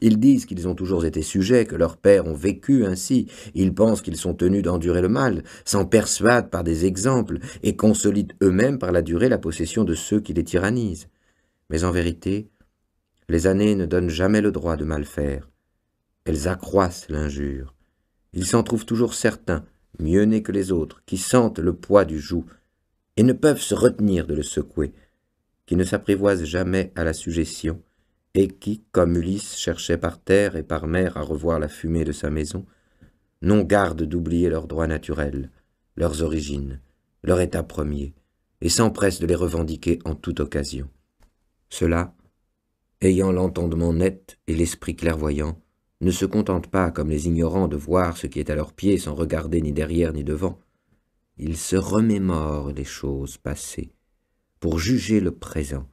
Ils disent qu'ils ont toujours été sujets, que leurs pères ont vécu ainsi, ils pensent qu'ils sont tenus d'endurer le mal, s'en persuadent par des exemples et consolident eux-mêmes par la durée la possession de ceux qui les tyrannisent. Mais en vérité, les années ne donnent jamais le droit de mal faire. Elles accroissent l'injure. Ils s'en trouvent toujours certains, mieux nés que les autres, qui sentent le poids du joug et ne peuvent se retenir de le secouer, qui ne s'apprivoisent jamais à la sujétion, et qui, comme Ulysse cherchait par terre et par mer à revoir la fumée de sa maison, n'ont garde d'oublier leurs droits naturels, leurs origines, leur état premier, et s'empressent de les revendiquer en toute occasion. Ceux-là, ayant l'entendement net et l'esprit clairvoyant, ne se contentent pas, comme les ignorants, de voir ce qui est à leurs pieds sans regarder ni derrière ni devant. Ils se remémorent les choses passées pour juger le présent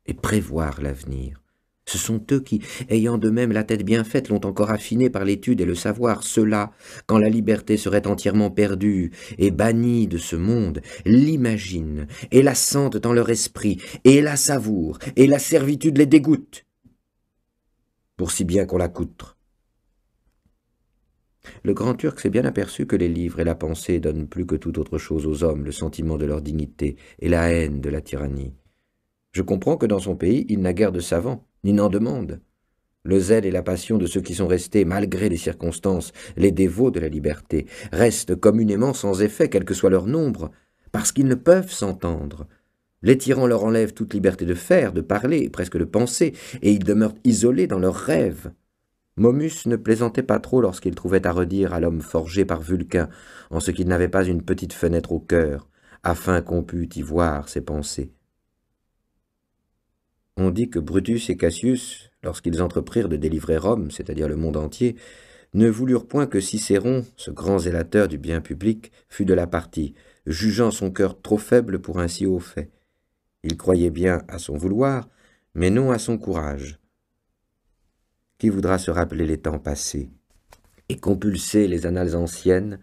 et prévoir l'avenir. Ce sont eux qui, ayant d'eux-mêmes la tête bien faite, l'ont encore affinée par l'étude et le savoir. Ceux-là, quand la liberté serait entièrement perdue et bannie de ce monde, l'imaginent et la sentent dans leur esprit et la savourent, et la servitude les dégoûte, pour si bien qu'on l'accoutre. Le grand Turc s'est bien aperçu que les livres et la pensée donnent plus que toute autre chose aux hommes le sentiment de leur dignité et la haine de la tyrannie. Je comprends que dans son pays, il n'a guère de savants, ni n'en demande. Le zèle et la passion de ceux qui sont restés, malgré les circonstances, les dévots de la liberté, restent communément sans effet, quel que soit leur nombre, parce qu'ils ne peuvent s'entendre. Les tyrans leur enlèvent toute liberté de faire, de parler, presque de penser, et ils demeurent isolés dans leurs rêves. Momus ne plaisantait pas trop lorsqu'il trouvait à redire à l'homme forgé par Vulcain, en ce qu'il n'avait pas une petite fenêtre au cœur, afin qu'on pût y voir ses pensées. On dit que Brutus et Cassius, lorsqu'ils entreprirent de délivrer Rome, c'est-à-dire le monde entier, ne voulurent point que Cicéron, ce grand zélateur du bien public, fût de la partie, jugeant son cœur trop faible pour un si haut fait. Il croyait bien à son vouloir, mais non à son courage. Qui voudra se rappeler les temps passés et compulser les annales anciennes,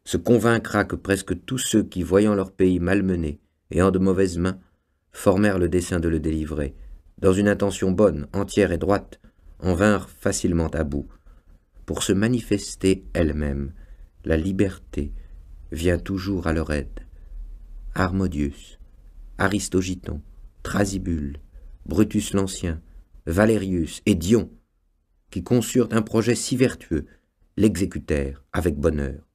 se convaincra que presque tous ceux qui, voyant leur pays malmené et en de mauvaises mains, formèrent le dessein de le délivrer, dans une intention bonne, entière et droite, en vinrent facilement à bout. Pour se manifester elle-même, la liberté vient toujours à leur aide. Harmodius, Aristogiton, Thrasybule, Brutus l'Ancien, Valérius et Dion, qui conçurent un projet si vertueux, l'exécutèrent avec bonheur.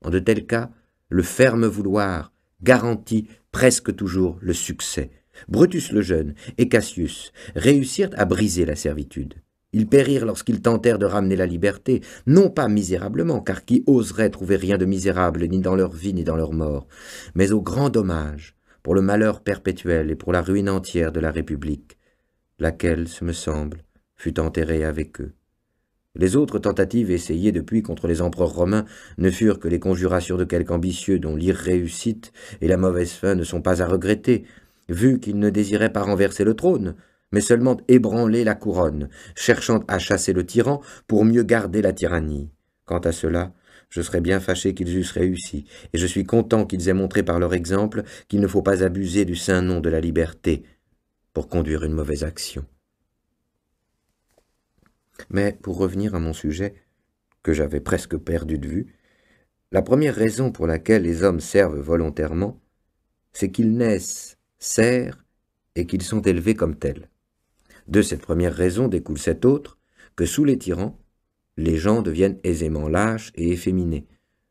En de tels cas, le ferme vouloir garantit presque toujours le succès. Brutus le Jeune et Cassius réussirent à briser la servitude. Ils périrent lorsqu'ils tentèrent de ramener la liberté, non pas misérablement, car qui oserait trouver rien de misérable ni dans leur vie ni dans leur mort, mais au grand dommage, pour le malheur perpétuel et pour la ruine entière de la République, laquelle, ce me semble, fut enterrée avec eux. Les autres tentatives essayées depuis contre les empereurs romains ne furent que les conjurations de quelque ambitieux dont l'irréussite et la mauvaise fin ne sont pas à regretter, vu qu'ils ne désiraient pas renverser le trône, mais seulement ébranler la couronne, cherchant à chasser le tyran pour mieux garder la tyrannie. Quant à cela, je serais bien fâché qu'ils eussent réussi, et je suis content qu'ils aient montré par leur exemple qu'il ne faut pas abuser du saint nom de la liberté pour conduire une mauvaise action. Mais pour revenir à mon sujet, que j'avais presque perdu de vue, la première raison pour laquelle les hommes servent volontairement, c'est qu'ils naissent serfs et qu'ils sont élevés comme tels. De cette première raison découle cette autre, que sous les tyrans, les gens deviennent aisément lâches et efféminés.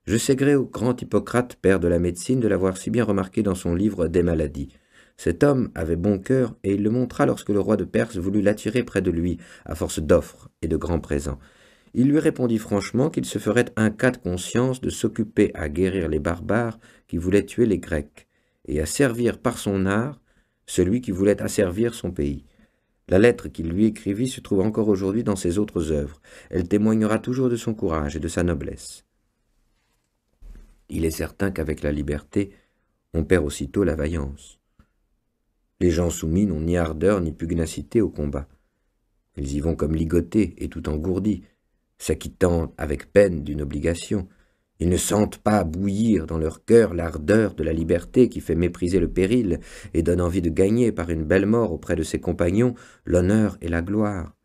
Je sais gré au grand Hippocrate, père de la médecine, de l'avoir si bien remarqué dans son livre des maladies. Cet homme avait bon cœur, et il le montra lorsque le roi de Perse voulut l'attirer près de lui, à force d'offres et de grands présents. Il lui répondit franchement qu'il se ferait un cas de conscience de s'occuper à guérir les barbares qui voulaient tuer les Grecs, et à servir par son art celui qui voulait asservir son pays. La lettre qu'il lui écrivit se trouve encore aujourd'hui dans ses autres œuvres. Elle témoignera toujours de son courage et de sa noblesse. Il est certain qu'avec la liberté, on perd aussitôt la vaillance. Les gens soumis n'ont ni ardeur ni pugnacité au combat. Ils y vont comme ligotés et tout engourdis, s'acquittant avec peine d'une obligation. Ils ne sentent pas bouillir dans leur cœur l'ardeur de la liberté qui fait mépriser le péril et donne envie de gagner par une belle mort auprès de ses compagnons l'honneur et la gloire.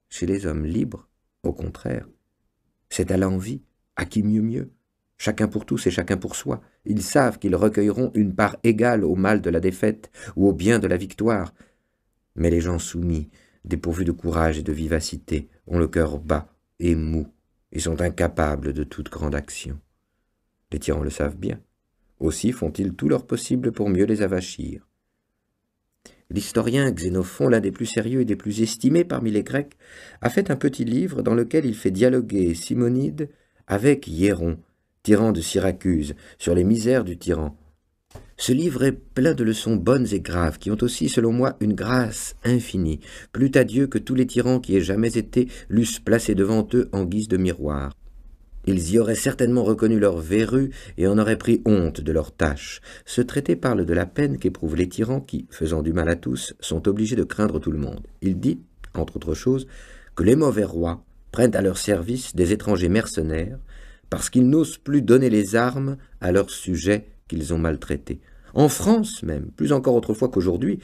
Chez les hommes libres, au contraire, c'est à l'envie, à qui mieux, chacun pour tous et chacun pour soi. Ils savent qu'ils recueilleront une part égale au mal de la défaite ou au bien de la victoire. Mais les gens soumis, dépourvus de courage et de vivacité, ont le cœur bas et mou, et sont incapables de toute grande action. Les tyrans le savent bien. Aussi font-ils tout leur possible pour mieux les avachir. L'historien Xénophon, l'un des plus sérieux et des plus estimés parmi les Grecs, a fait un petit livre dans lequel il fait dialoguer Simonide avec Hiéron, tyran de Syracuse, sur les misères du tyran. Ce livre est plein de leçons bonnes et graves, qui ont aussi, selon moi, une grâce infinie. Plût à Dieu que tous les tyrans qui aient jamais été l'eussent placé devant eux en guise de miroir. Ils y auraient certainement reconnu leur verrue et en auraient pris honte de leur tâche. Ce traité parle de la peine qu'éprouvent les tyrans qui, faisant du mal à tous, sont obligés de craindre tout le monde. Il dit, entre autres choses, que les mauvais rois prennent à leur service des étrangers mercenaires parce qu'ils n'osent plus donner les armes à leurs sujets qu'ils ont maltraités. En France même, plus encore autrefois qu'aujourd'hui,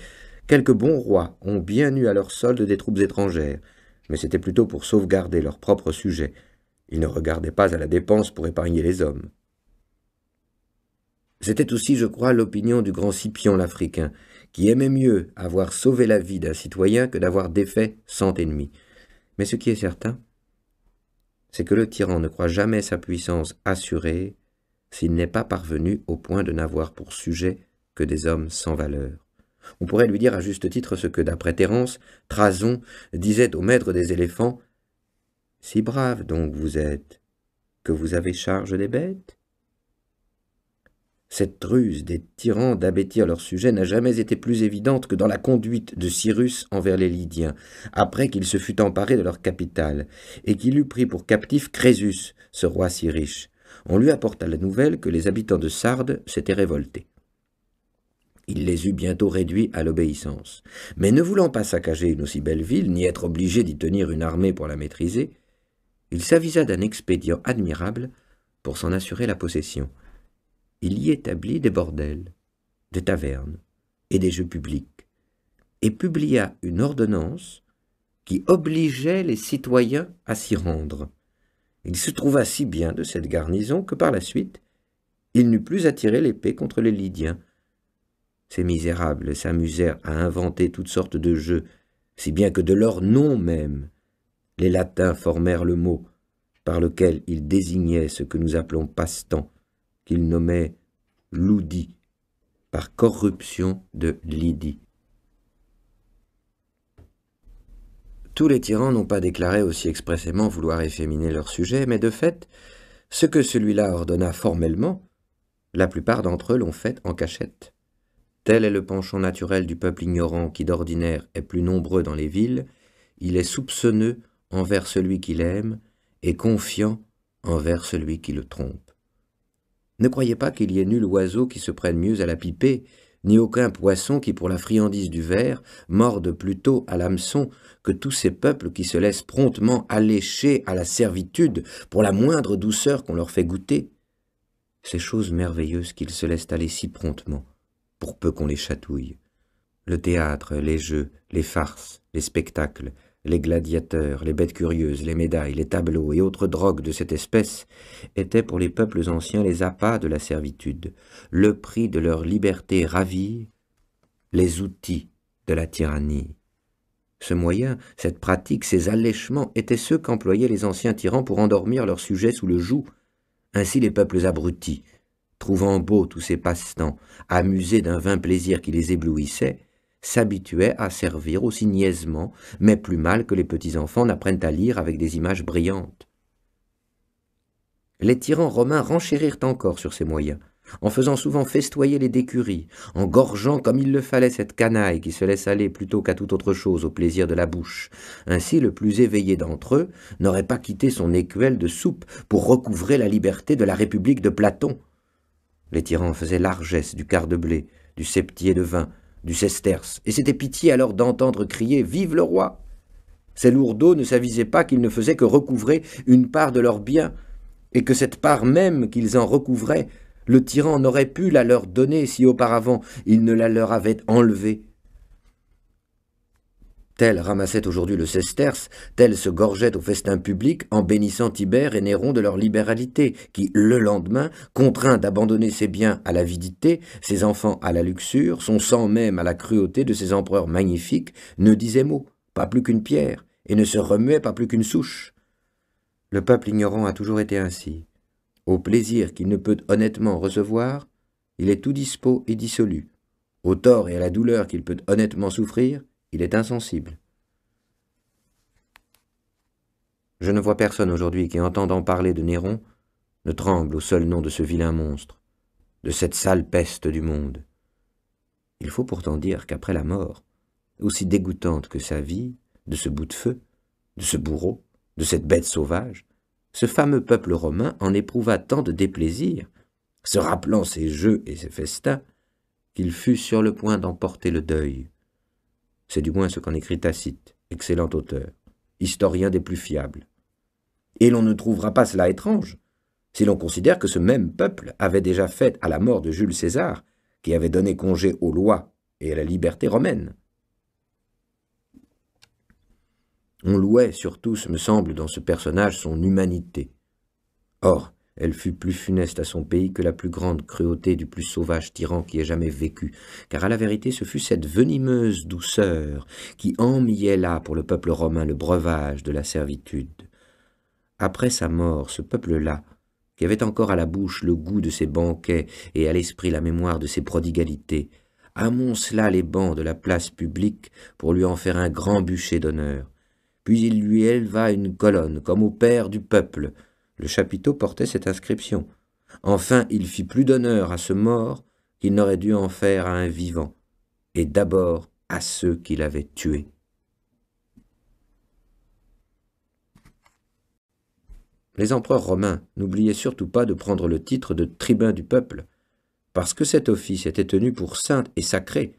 quelques bons rois ont bien eu à leur solde des troupes étrangères, mais c'était plutôt pour sauvegarder leurs propres sujets. Ils ne regardaient pas à la dépense pour épargner les hommes. C'était aussi, je crois, l'opinion du grand Scipion l'Africain, qui aimait mieux avoir sauvé la vie d'un citoyen que d'avoir défait 100 ennemis. Mais ce qui est certain, c'est que le tyran ne croit jamais sa puissance assurée s'il n'est pas parvenu au point de n'avoir pour sujet que des hommes sans valeur. On pourrait lui dire à juste titre ce que, d'après Terence, Thrason disait au maître des éléphants « Si brave donc vous êtes, que vous avez charge des bêtes ?» Cette ruse des tyrans d'abêtir leur sujet n'a jamais été plus évidente que dans la conduite de Cyrus envers les Lydiens, après qu'il se fut emparé de leur capitale, et qu'il eut pris pour captif Crésus, ce roi si riche. On lui apporta la nouvelle que les habitants de Sardes s'étaient révoltés. Il les eut bientôt réduits à l'obéissance. Mais ne voulant pas saccager une aussi belle ville, ni être obligé d'y tenir une armée pour la maîtriser, il s'avisa d'un expédient admirable pour s'en assurer la possession. Il y établit des bordels, des tavernes et des jeux publics, et publia une ordonnance qui obligeait les citoyens à s'y rendre. Il se trouva si bien de cette garnison que par la suite, il n'eut plus à tirer l'épée contre les Lydiens. Ces misérables s'amusèrent à inventer toutes sortes de jeux, si bien que de leur nom même, les Latins formèrent le mot par lequel ils désignaient ce que nous appelons passe-temps, qu'ils nommaient ludi, par corruption de Lydie. Tous les tyrans n'ont pas déclaré aussi expressément vouloir efféminer leur sujet, mais de fait, ce que celui-là ordonna formellement, la plupart d'entre eux l'ont fait en cachette. Tel est le penchant naturel du peuple ignorant qui d'ordinaire est plus nombreux dans les villes, il est soupçonneux envers celui qu'il aime et confiant envers celui qui le trompe. Ne croyez pas qu'il y ait nul oiseau qui se prenne mieux à la pipée ni aucun poisson qui, pour la friandise du ver, morde plutôt à l'hameçon que tous ces peuples qui se laissent promptement allécher à la servitude pour la moindre douceur qu'on leur fait goûter. Ces choses merveilleuses qu'ils se laissent aller si promptement, pour peu qu'on les chatouille. Le théâtre, les jeux, les farces, les spectacles, les gladiateurs, les bêtes curieuses, les médailles, les tableaux et autres drogues de cette espèce étaient pour les peuples anciens les appâts de la servitude, le prix de leur liberté ravie, les outils de la tyrannie. Ce moyen, cette pratique, ces allèchements étaient ceux qu'employaient les anciens tyrans pour endormir leurs sujets sous le joug. Ainsi les peuples abrutis, trouvant beaux tous ces passe-temps, amusés d'un vain plaisir qui les éblouissait, s'habituaient à servir aussi niaisement, mais plus mal que les petits enfants n'apprennent à lire avec des images brillantes. Les tyrans romains renchérirent encore sur ces moyens, en faisant souvent festoyer les décuries, en gorgeant comme il le fallait cette canaille qui se laisse aller plutôt qu'à toute autre chose au plaisir de la bouche. Ainsi le plus éveillé d'entre eux n'aurait pas quitté son écuelle de soupe pour recouvrer la liberté de la République de Platon. Les tyrans faisaient largesse du quart de blé, du septier de vin, du sesterce, et c'était pitié alors d'entendre crier « Vive le roi !» Ces lourdeaux ne s'avisaient pas qu'ils ne faisaient que recouvrer une part de leurs biens, et que cette part même qu'ils en recouvraient, le tyran n'aurait pu la leur donner si auparavant il ne la leur avait enlevée. Tels ramassaient aujourd'hui le sesterce, tels se gorgeaient au festin public en bénissant Tibère et Néron de leur libéralité, qui, le lendemain, contraint d'abandonner ses biens à l'avidité, ses enfants à la luxure, son sang même à la cruauté de ces empereurs magnifiques, ne disait mot, pas plus qu'une pierre, et ne se remuait pas plus qu'une souche. Le peuple ignorant a toujours été ainsi. Au plaisir qu'il ne peut honnêtement recevoir, il est tout dispos et dissolu. Au tort et à la douleur qu'il peut honnêtement souffrir, il est insensible. Je ne vois personne aujourd'hui qui, entendant parler de Néron, ne tremble au seul nom de ce vilain monstre, de cette sale peste du monde. Il faut pourtant dire qu'après la mort, aussi dégoûtante que sa vie, de ce bout de feu, de ce bourreau, de cette bête sauvage, ce fameux peuple romain en éprouva tant de déplaisir, se rappelant ses jeux et ses festins, qu'il fut sur le point d'emporter le deuil. C'est du moins ce qu'en écrit Tacite, excellent auteur, historien des plus fiables. Et l'on ne trouvera pas cela étrange, si l'on considère que ce même peuple avait déjà fait à la mort de Jules César, qui avait donné congé aux lois et à la liberté romaine. On louait surtout, me semble, dans ce personnage son humanité. Or, elle fut plus funeste à son pays que la plus grande cruauté du plus sauvage tyran qui ait jamais vécu, car à la vérité ce fut cette venimeuse douceur qui emmillait là pour le peuple romain le breuvage de la servitude. Après sa mort, ce peuple-là, qui avait encore à la bouche le goût de ses banquets et à l'esprit la mémoire de ses prodigalités, amoncela les bancs de la place publique pour lui en faire un grand bûcher d'honneur. Puis il lui éleva une colonne, comme au père du peuple. Le chapiteau portait cette inscription. Enfin, il fit plus d'honneur à ce mort qu'il n'aurait dû en faire à un vivant, et d'abord à ceux qui l'avaient tué. Les empereurs romains n'oubliaient surtout pas de prendre le titre de tribun du peuple, parce que cet office était tenu pour saint et sacré.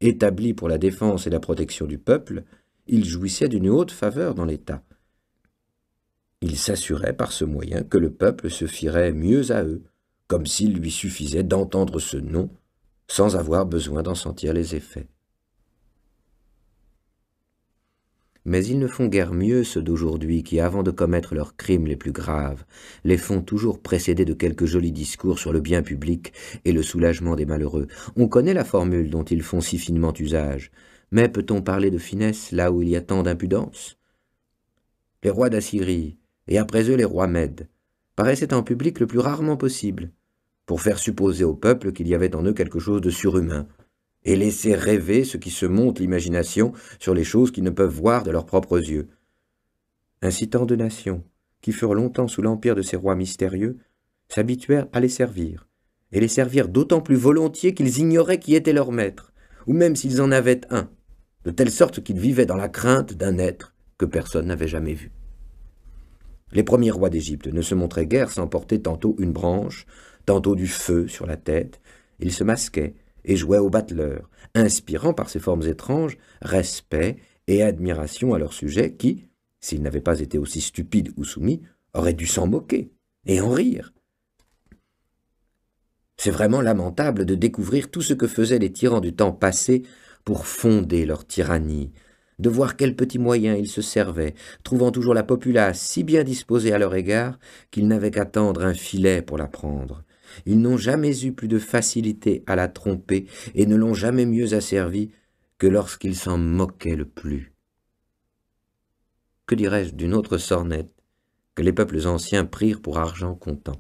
Établi pour la défense et la protection du peuple, il jouissait d'une haute faveur dans l'État. Il s'assurait par ce moyen que le peuple se fierait mieux à eux, comme s'il lui suffisait d'entendre ce nom, sans avoir besoin d'en sentir les effets. Mais ils ne font guère mieux ceux d'aujourd'hui qui, avant de commettre leurs crimes les plus graves, les font toujours précéder de quelques jolis discours sur le bien public et le soulagement des malheureux. On connaît la formule dont ils font si finement usage, mais peut-on parler de finesse là où il y a tant d'impudence? Les rois d'Assyrie, et après eux les rois mèdes, paraissaient en public le plus rarement possible, pour faire supposer au peuple qu'il y avait en eux quelque chose de surhumain, et laisser rêver ceux qui se montent l'imagination sur les choses qu'ils ne peuvent voir de leurs propres yeux. Ainsi tant de nations, qui furent longtemps sous l'empire de ces rois mystérieux, s'habituèrent à les servir, et les servir d'autant plus volontiers qu'ils ignoraient qui était leur maître, ou même s'ils en avaient un, de telle sorte qu'ils vivaient dans la crainte d'un être que personne n'avait jamais vu. Les premiers rois d'Égypte ne se montraient guère sans porter tantôt une branche, tantôt du feu sur la tête. Ils se masquaient et jouait au battleur, inspirant par ses formes étranges respect et admiration à leur sujet qui, s'ils n'avaient pas été aussi stupides ou soumis, auraient dû s'en moquer et en rire. C'est vraiment lamentable de découvrir tout ce que faisaient les tyrans du temps passé pour fonder leur tyrannie, de voir quels petits moyens ils se servaient, trouvant toujours la populace si bien disposée à leur égard qu'ils n'avaient qu'à tendre un filet pour la prendre. Ils n'ont jamais eu plus de facilité à la tromper et ne l'ont jamais mieux asservie que lorsqu'ils s'en moquaient le plus. Que dirais-je d'une autre sornette que les peuples anciens prirent pour argent comptant?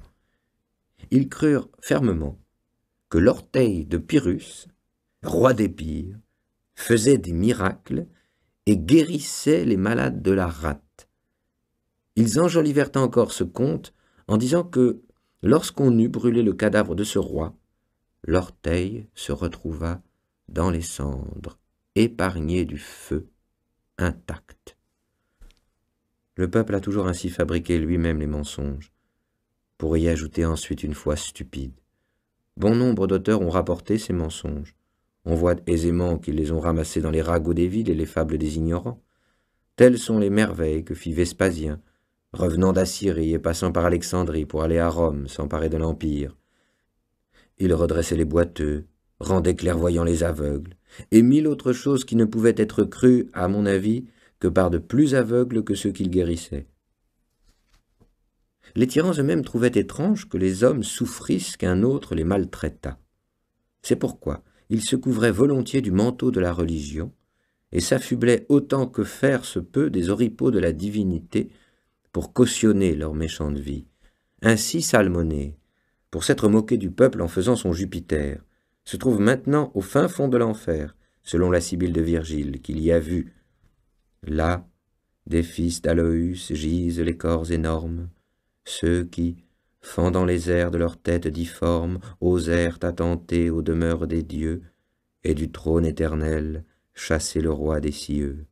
Ils crurent fermement que l'orteil de Pyrrhus, roi d'Épire, faisait des miracles et guérissait les malades de la rate. Ils enjolivèrent encore ce conte en disant que, lorsqu'on eut brûlé le cadavre de ce roi, l'orteil se retrouva dans les cendres, épargné du feu, intact. Le peuple a toujours ainsi fabriqué lui-même les mensonges, pour y ajouter ensuite une foi stupide. Bon nombre d'auteurs ont rapporté ces mensonges. On voit aisément qu'ils les ont ramassés dans les ragots des villes et les fables des ignorants. Telles sont les merveilles que fit Vespasien, revenant d'Assyrie et passant par Alexandrie pour aller à Rome s'emparer de l'Empire. Il redressait les boiteux, rendait clairvoyants les aveugles, et mille autres choses qui ne pouvaient être crues, à mon avis, que par de plus aveugles que ceux qu'il guérissait. Les tyrans eux-mêmes trouvaient étrange que les hommes souffrissent qu'un autre les maltraitât. C'est pourquoi ils se couvraient volontiers du manteau de la religion et s'affublaient autant que faire se peut des oripeaux de la divinité pour cautionner leur méchante vie. Ainsi Salmonée, pour s'être moqué du peuple en faisant son Jupiter, se trouve maintenant au fin fond de l'enfer, selon la Sibylle de Virgile, qu'il y a vu. Là, des fils d'Aloïs gisent les corps énormes, ceux qui, fendant les airs de leur tête difforme, osèrent attenter aux demeures des dieux, et du trône éternel chasser le roi des cieux.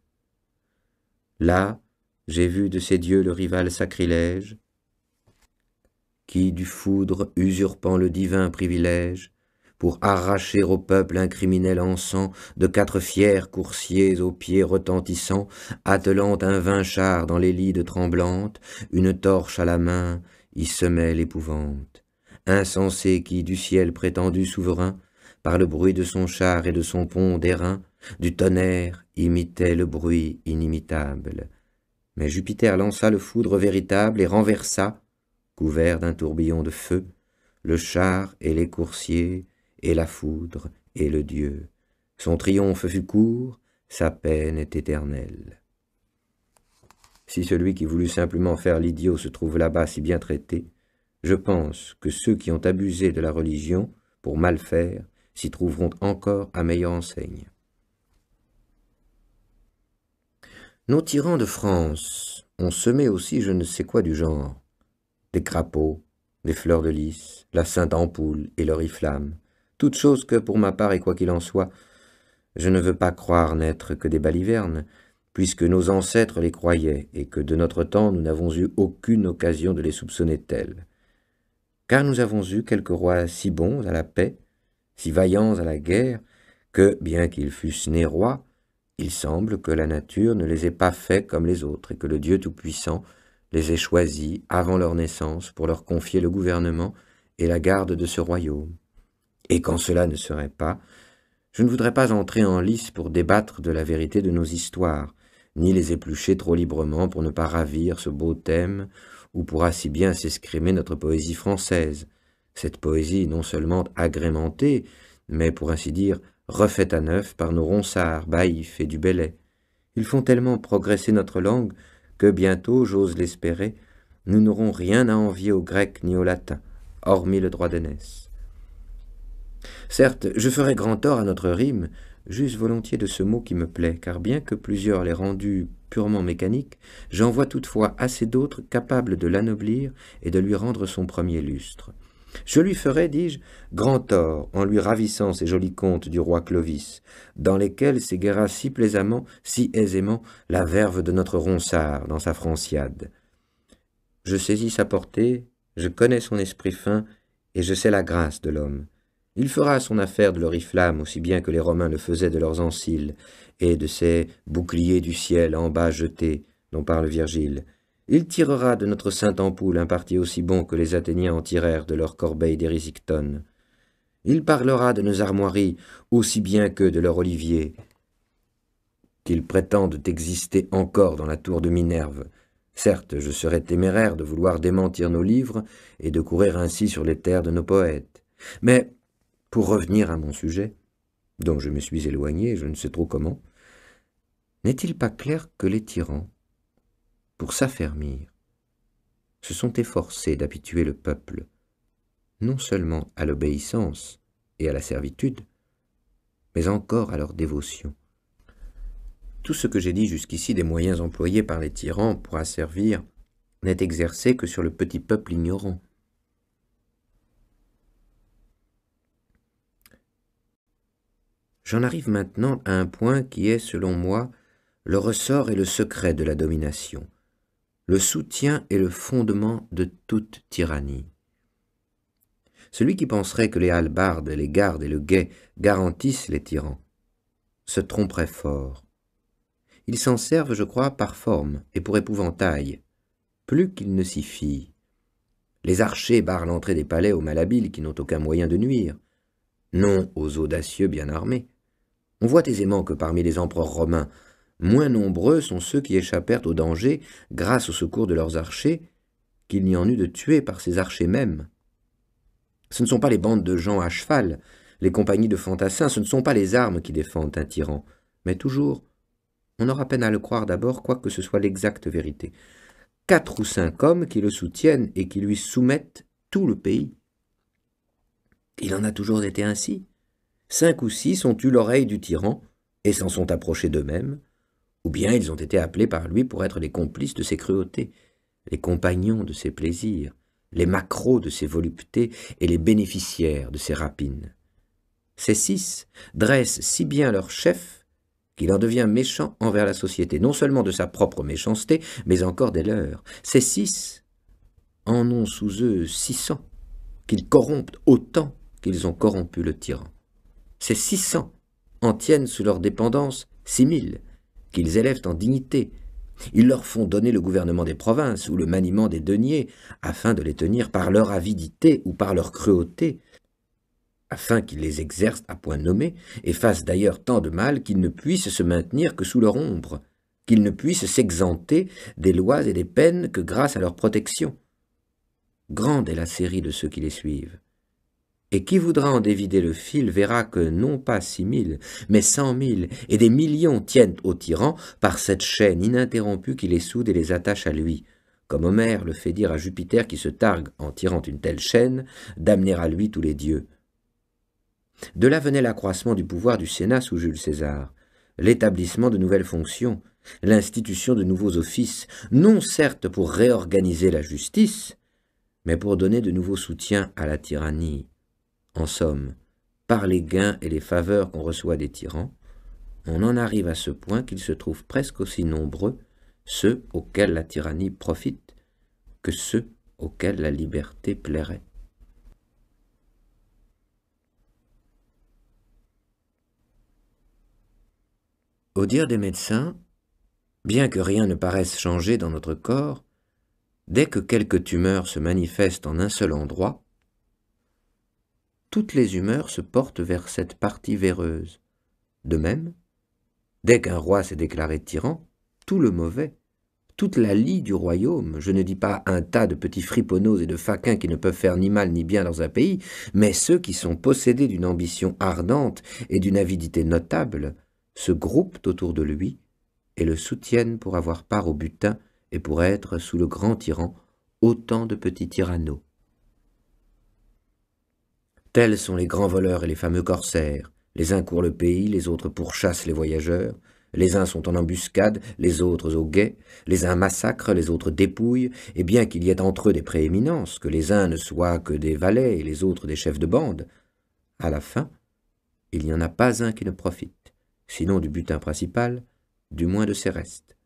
Là, j'ai vu de ces dieux le rival sacrilège, qui, du foudre usurpant le divin privilège, pour arracher au peuple un criminel encens, de 4 fiers coursiers aux pieds retentissants, attelant un vain char dans les lides tremblantes, une torche à la main, y semait l'épouvante. Insensé qui, du ciel prétendu souverain, par le bruit de son char et de son pont d'airain, du tonnerre imitait le bruit inimitable. Mais Jupiter lança le foudre véritable et renversa, couvert d'un tourbillon de feu, le char et les coursiers, et la foudre et le dieu. Son triomphe fut court, sa peine est éternelle. Si celui qui voulut simplement faire l'idiot se trouve là-bas si bien traité, je pense que ceux qui ont abusé de la religion, pour mal faire, s'y trouveront encore à meilleure enseigne. Nos tyrans de France ont semé aussi je ne sais quoi du genre, des crapauds, des fleurs de lys, la sainte ampoule et l'oriflamme, toutes choses que, pour ma part et quoi qu'il en soit, je ne veux pas croire n'être que des balivernes, puisque nos ancêtres les croyaient, et que de notre temps nous n'avons eu aucune occasion de les soupçonner tels. Car nous avons eu quelques rois si bons à la paix, si vaillants à la guerre, que, bien qu'ils fussent nés rois, il semble que la nature ne les ait pas faits comme les autres, et que le Dieu Tout-Puissant les ait choisis avant leur naissance pour leur confier le gouvernement et la garde de ce royaume. Et quand cela ne serait pas, je ne voudrais pas entrer en lice pour débattre de la vérité de nos histoires, ni les éplucher trop librement pour ne pas ravir ce beau thème, où pourra si bien s'escrimer notre poésie française, cette poésie non seulement agrémentée, mais pour ainsi dire refaite à neuf par nos Ronsard, Baïf et du Bellay. Ils font tellement progresser notre langue que bientôt, j'ose l'espérer, nous n'aurons rien à envier au grec ni au latin, hormis le droit d'aînesse. Certes, je ferais grand tort à notre rime, j'use volontiers de ce mot qui me plaît, car bien que plusieurs l'aient rendu purement mécanique, j'en vois toutefois assez d'autres capables de l'anoblir et de lui rendre son premier lustre. Je lui ferais, dis-je, grand tort en lui ravissant ces jolis contes du roi Clovis, dans lesquels s'égaira si plaisamment, si aisément, la verve de notre Ronsard dans sa Franciade. Je saisis sa portée, je connais son esprit fin, et je sais la grâce de l'homme. Il fera son affaire de l'oriflamme aussi bien que les Romains le faisaient de leurs anciles et de ces boucliers du ciel en bas jetés, dont parle Virgile. Il tirera de notre sainte ampoule un parti aussi bon que les Athéniens en tirèrent de leur corbeille d'Érysictone. Il parlera de nos armoiries aussi bien que de leur olivier, qu'ils prétendent exister encore dans la tour de Minerve. Certes, je serais téméraire de vouloir démentir nos livres et de courir ainsi sur les terres de nos poètes. Mais, pour revenir à mon sujet, dont je me suis éloigné, je ne sais trop comment, n'est-il pas clair que les tyrans, pour s'affermir, se sont efforcés d'habituer le peuple, non seulement à l'obéissance et à la servitude, mais encore à leur dévotion. Tout ce que j'ai dit jusqu'ici des moyens employés par les tyrans pour asservir n'est exercé que sur le petit peuple ignorant. J'en arrive maintenant à un point qui est, selon moi, le ressort et le secret de la domination, le soutien et le fondement de toute tyrannie. Celui qui penserait que les hallebardes, les gardes et le guet garantissent les tyrans se tromperait fort. Ils s'en servent, je crois, par forme et pour épouvantail, plus qu'ils ne s'y fient. Les archers barrent l'entrée des palais aux malhabiles qui n'ont aucun moyen de nuire, non aux audacieux bien armés. On voit aisément que parmi les empereurs romains, moins nombreux sont ceux qui échappèrent au danger grâce au secours de leurs archers qu'il n'y en eut de tués par ces archers mêmes. Ce ne sont pas les bandes de gens à cheval, les compagnies de fantassins, ce ne sont pas les armes qui défendent un tyran, mais toujours, on aura peine à le croire d'abord, quoique ce soit l'exacte vérité, 4 ou 5 hommes qui le soutiennent et qui lui soumettent tout le pays. Il en a toujours été ainsi. 5 ou 6 ont eu l'oreille du tyran et s'en sont approchés d'eux-mêmes, ou bien ils ont été appelés par lui pour être les complices de ses cruautés, les compagnons de ses plaisirs, les maquereaux de ses voluptés et les bénéficiaires de ses rapines. Ces 6 dressent si bien leur chef qu'il en devient méchant envers la société, non seulement de sa propre méchanceté, mais encore des leurs. Ces 6 en ont sous eux 600, qu'ils corrompent autant qu'ils ont corrompu le tyran. Ces 600 en tiennent sous leur dépendance 6000, qu'ils élèvent en dignité. Ils leur font donner le gouvernement des provinces ou le maniement des deniers, afin de les tenir par leur avidité ou par leur cruauté, afin qu'ils les exercent à point nommé, et fassent d'ailleurs tant de mal qu'ils ne puissent se maintenir que sous leur ombre, qu'ils ne puissent s'exempter des lois et des peines que grâce à leur protection. Grande est la série de ceux qui les suivent. Et qui voudra en dévider le fil verra que non pas 6000, mais 100 000 et des millions tiennent au tyran par cette chaîne ininterrompue qui les soude et les attache à lui, comme Homère le fait dire à Jupiter qui se targue, en tirant une telle chaîne, d'amener à lui tous les dieux. De là venait l'accroissement du pouvoir du Sénat sous Jules César, l'établissement de nouvelles fonctions, l'institution de nouveaux offices, non certes pour réorganiser la justice, mais pour donner de nouveaux soutiens à la tyrannie. En somme, par les gains et les faveurs qu'on reçoit des tyrans, on en arrive à ce point qu'ils se trouvent presque aussi nombreux, ceux auxquels la tyrannie profite, que ceux auxquels la liberté plairait. Au dire des médecins, bien que rien ne paraisse changer dans notre corps, dès que quelque tumeur se manifeste en un seul endroit, toutes les humeurs se portent vers cette partie véreuse. De même, dès qu'un roi s'est déclaré tyran, tout le mauvais, toute la lie du royaume, je ne dis pas un tas de petits friponneaux et de faquins qui ne peuvent faire ni mal ni bien dans un pays, mais ceux qui sont possédés d'une ambition ardente et d'une avidité notable, se groupent autour de lui et le soutiennent pour avoir part au butin et pour être, sous le grand tyran, autant de petits tyranneaux. Tels sont les grands voleurs et les fameux corsaires. Les uns courent le pays, les autres pourchassent les voyageurs. Les uns sont en embuscade, les autres au guet. Les uns massacrent, les autres dépouillent. Et bien qu'il y ait entre eux des prééminences, que les uns ne soient que des valets et les autres des chefs de bande, à la fin, il n'y en a pas un qui ne profite, sinon du butin principal, du moins de ses restes.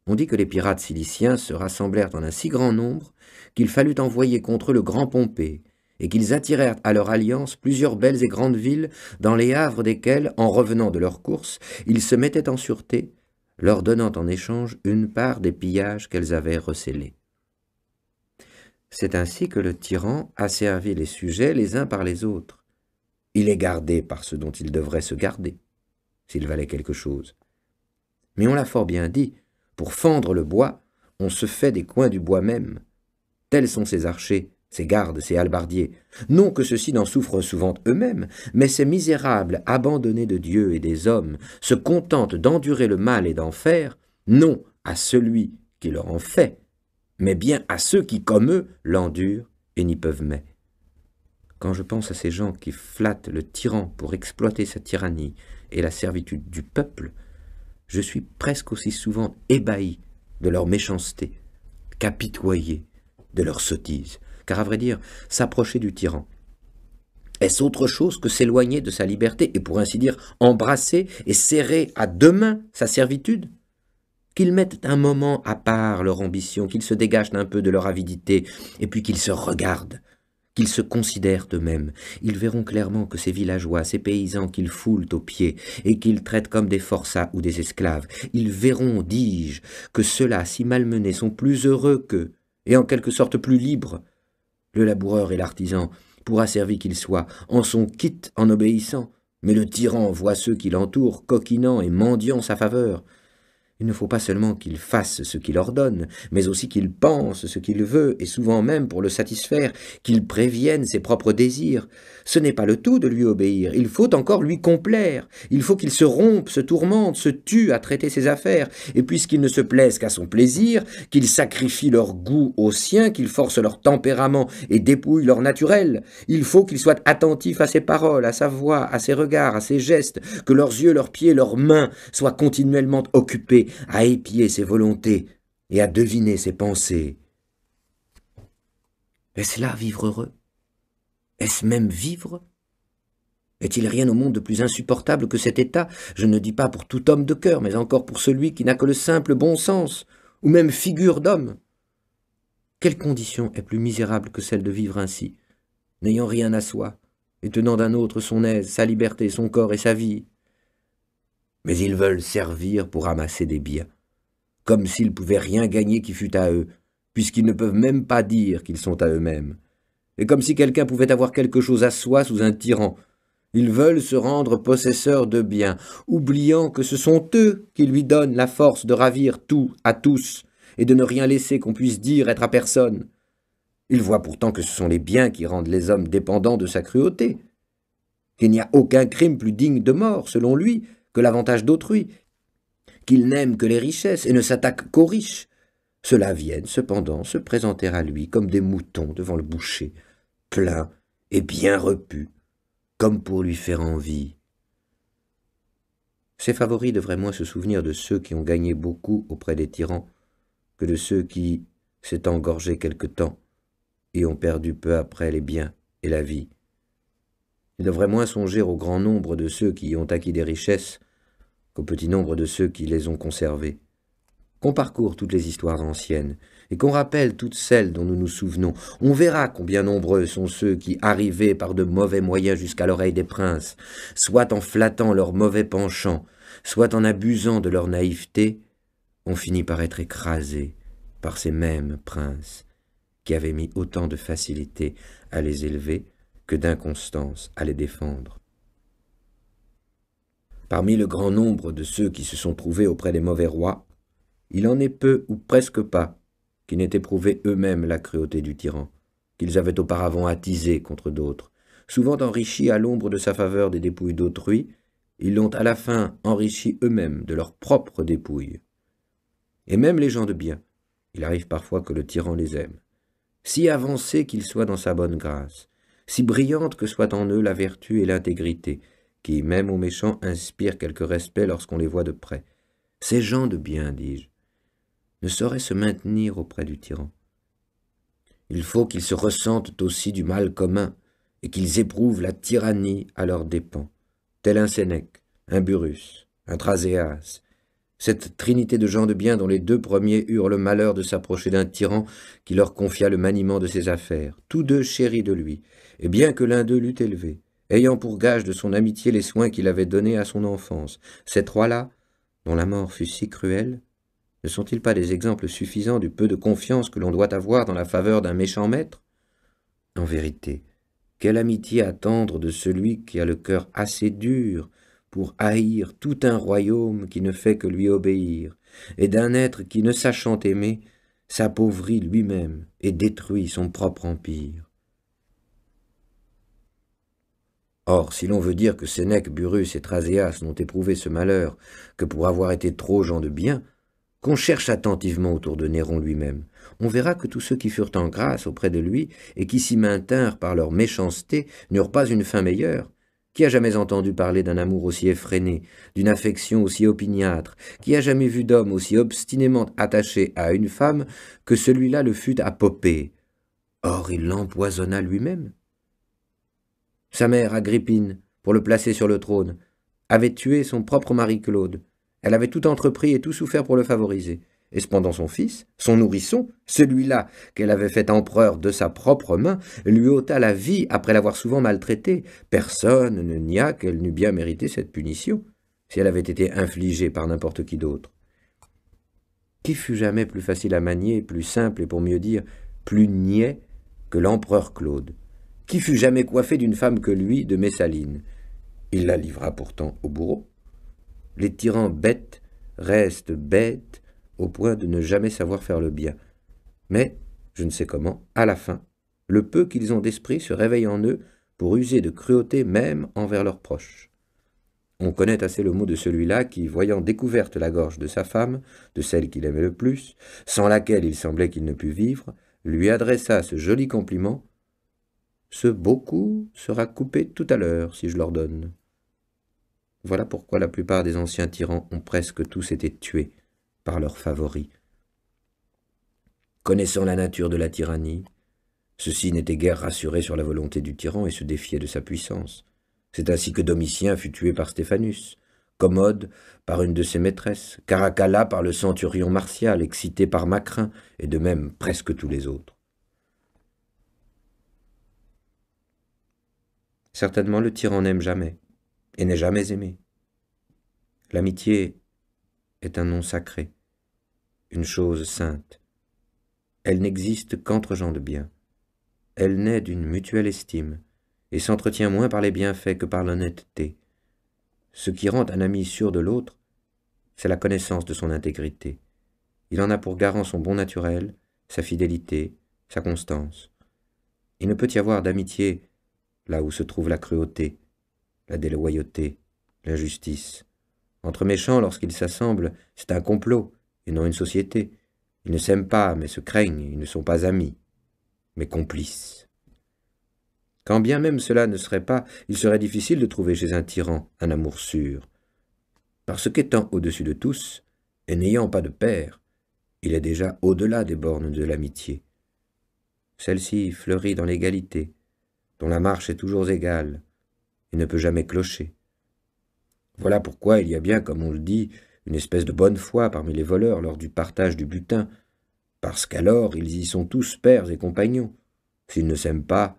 On dit que les pirates ciliciens se rassemblèrent en un si grand nombre qu'il fallut envoyer contre eux le grand Pompée, et qu'ils attirèrent à leur alliance plusieurs belles et grandes villes, dans les havres desquelles, en revenant de leur course, ils se mettaient en sûreté, leur donnant en échange une part des pillages qu'elles avaient recélés. C'est ainsi que le tyran a servi les sujets les uns par les autres. Il est gardé par ce dont il devrait se garder, s'il valait quelque chose. Mais on l'a fort bien dit, pour fendre le bois, on se fait des coins du bois même. Tels sont ces archers, ces gardes, ces hallebardiers. Non que ceux-ci n'en souffrent souvent eux-mêmes, mais ces misérables, abandonnés de Dieu et des hommes, se contentent d'endurer le mal et d'en faire, non à celui qui leur en fait, mais bien à ceux qui, comme eux, l'endurent et n'y peuvent mais. Quand je pense à ces gens qui flattent le tyran pour exploiter sa tyrannie et la servitude du peuple, je suis presque aussi souvent ébahi de leur méchanceté qu'apitoyé de leur sottise, car à vrai dire, s'approcher du tyran, est-ce autre chose que s'éloigner de sa liberté et pour ainsi dire embrasser et serrer à deux mains sa servitude? Qu'ils mettent un moment à part leur ambition, qu'ils se dégagent un peu de leur avidité, et puis qu'ils se regardent, qu'ils se considèrent eux-mêmes. Ils verront clairement que ces villageois, ces paysans qu'ils foulent aux pieds, et qu'ils traitent comme des forçats ou des esclaves, ils verront, dis-je, que ceux-là, si malmenés, sont plus heureux qu'eux, et en quelque sorte plus libres. Le laboureur et l'artisan, pour asservi qu'il soit, en sont quittes en obéissant, mais le tyran voit ceux qui l'entourent coquinant et mendiant sa faveur. Il ne faut pas seulement qu'il fasse ce qu'il ordonne, mais aussi qu'il pense ce qu'il veut, et souvent même, pour le satisfaire, qu'il prévienne ses propres désirs. Ce n'est pas le tout de lui obéir, il faut encore lui complaire, il faut qu'il se rompe, se tourmente, se tue à traiter ses affaires, et puisqu'il ne se plaise qu'à son plaisir, qu'il sacrifie leur goût au sien, qu'il force leur tempérament et dépouille leur naturel, il faut qu'il soit attentif à ses paroles, à sa voix, à ses regards, à ses gestes, que leurs yeux, leurs pieds, leurs mains soient continuellement occupés à épier ses volontés et à deviner ses pensées. Est-ce là vivre heureux? Est-ce même vivre? Est-il rien au monde de plus insupportable que cet état? Je ne dis pas pour tout homme de cœur, mais encore pour celui qui n'a que le simple bon sens, ou même figure d'homme. Quelle condition est plus misérable que celle de vivre ainsi, n'ayant rien à soi, et tenant d'un autre son aise, sa liberté, son corps et sa vie? Mais ils veulent servir pour amasser des biens, comme s'ils pouvaient rien gagner qui fût à eux, puisqu'ils ne peuvent même pas dire qu'ils sont à eux-mêmes, et comme si quelqu'un pouvait avoir quelque chose à soi sous un tyran. Ils veulent se rendre possesseurs de biens, oubliant que ce sont eux qui lui donnent la force de ravir tout à tous, et de ne rien laisser qu'on puisse dire être à personne. Ils voient pourtant que ce sont les biens qui rendent les hommes dépendants de sa cruauté, qu'il n'y a aucun crime plus digne de mort, selon lui, que l'avantage d'autrui, qu'il n'aime que les richesses et ne s'attaque qu'aux riches. Ceux-là viennent cependant se présenter à lui comme des moutons devant le boucher, pleins et bien repus, comme pour lui faire envie. Ses favoris devraient moins se souvenir de ceux qui ont gagné beaucoup auprès des tyrans que de ceux qui s'étant gorgés quelque temps et ont perdu peu après les biens et la vie. Il devrait moins songer au grand nombre de ceux qui y ont acquis des richesses qu'au petit nombre de ceux qui les ont conservées. Qu'on parcourt toutes les histoires anciennes, et qu'on rappelle toutes celles dont nous nous souvenons, on verra combien nombreux sont ceux qui, arrivés par de mauvais moyens jusqu'à l'oreille des princes, soit en flattant leurs mauvais penchants, soit en abusant de leur naïveté, ont fini par être écrasés par ces mêmes princes qui avaient mis autant de facilité à les élever que d'inconstance à les défendre. Parmi le grand nombre de ceux qui se sont trouvés auprès des mauvais rois, il en est peu ou presque pas qui n'aient éprouvé eux-mêmes la cruauté du tyran, qu'ils avaient auparavant attisé contre d'autres. Souvent enrichis à l'ombre de sa faveur des dépouilles d'autrui, ils l'ont à la fin enrichi eux-mêmes de leurs propres dépouilles. Et même les gens de bien, il arrive parfois que le tyran les aime, si avancés qu'ils soient dans sa bonne grâce, si brillante que soit en eux la vertu et l'intégrité, qui, même aux méchants, inspirent quelque respect lorsqu'on les voit de près. Ces gens de bien, dis-je, ne sauraient se maintenir auprès du tyran. Il faut qu'ils se ressentent aussi du mal commun, et qu'ils éprouvent la tyrannie à leurs dépens, tel un Sénèque, un Burrus, un Thraséas, cette trinité de gens de bien dont les deux premiers eurent le malheur de s'approcher d'un tyran qui leur confia le maniement de ses affaires, tous deux chéris de lui, et bien que l'un d'eux l'eût élevé, ayant pour gage de son amitié les soins qu'il avait donnés à son enfance, ces trois-là, dont la mort fut si cruelle, ne sont-ils pas des exemples suffisants du peu de confiance que l'on doit avoir dans la faveur d'un méchant maître? En vérité, quelle amitié attendre de celui qui a le cœur assez dur pour haïr tout un royaume qui ne fait que lui obéir, et d'un être qui, ne sachant aimer, s'appauvrit lui-même et détruit son propre empire. Or, si l'on veut dire que Sénèque, Burrus et Thraséas n'ont éprouvé ce malheur que pour avoir été trop gens de bien, qu'on cherche attentivement autour de Néron lui-même, on verra que tous ceux qui furent en grâce auprès de lui et qui s'y maintinrent par leur méchanceté n'eurent pas une fin meilleure. Qui a jamais entendu parler d'un amour aussi effréné, d'une affection aussi opiniâtre? Qui a jamais vu d'homme aussi obstinément attaché à une femme que celui-là le fut à Popée? Or il l'empoisonna lui-même. Sa mère, Agrippine, pour le placer sur le trône, avait tué son propre mari Claude. Elle avait tout entrepris et tout souffert pour le favoriser. Et cependant son fils, son nourrisson, celui-là qu'elle avait fait empereur de sa propre main, lui ôta la vie après l'avoir souvent maltraité. Personne ne nia qu'elle n'eût bien mérité cette punition, si elle avait été infligée par n'importe qui d'autre. Qui fut jamais plus facile à manier, plus simple et pour mieux dire, plus niais que l'empereur Claude? Qui fut jamais coiffé d'une femme que lui, de Messaline? Il la livra pourtant au bourreau. Les tyrans bêtes restent bêtes au point de ne jamais savoir faire le bien. Mais, je ne sais comment, à la fin, le peu qu'ils ont d'esprit se réveille en eux pour user de cruauté même envers leurs proches. On connaît assez le mot de celui-là qui, voyant découverte la gorge de sa femme, de celle qu'il aimait le plus, sans laquelle il semblait qu'il ne pût vivre, lui adressa ce joli compliment: « Ce beau cou sera coupé tout à l'heure si je l'ordonne. » Voilà pourquoi la plupart des anciens tyrans ont presque tous été tués par leurs favoris. Connaissant la nature de la tyrannie, ceux-ci n'étaient guère rassurés sur la volonté du tyran et se défiaient de sa puissance. C'est ainsi que Domitien fut tué par Stéphanus, Commode par une de ses maîtresses, Caracalla par le centurion Martial, excité par Macrin, et de même presque tous les autres. Certainement le tyran n'aime jamais, et n'est jamais aimé. L'amitié est un nom sacré, une chose sainte. Elle n'existe qu'entre gens de bien. Elle naît d'une mutuelle estime, et s'entretient moins par les bienfaits que par l'honnêteté. Ce qui rend un ami sûr de l'autre, c'est la connaissance de son intégrité. Il en a pour garant son bon naturel, sa fidélité, sa constance. Il ne peut y avoir d'amitié là où se trouve la cruauté, la déloyauté, l'injustice. Entre méchants, lorsqu'ils s'assemblent, c'est un complot, et non une société. Ils ne s'aiment pas, mais se craignent, ils ne sont pas amis, mais complices. Quand bien même cela ne serait pas, il serait difficile de trouver chez un tyran un amour sûr. Parce qu'étant au-dessus de tous, et n'ayant pas de père, il est déjà au-delà des bornes de l'amitié. Celle-ci fleurit dans l'égalité, dont la marche est toujours égale, et ne peut jamais clocher. Voilà pourquoi il y a bien, comme on le dit, une espèce de bonne foi parmi les voleurs lors du partage du butin, parce qu'alors ils y sont tous pères et compagnons. S'ils ne s'aiment pas,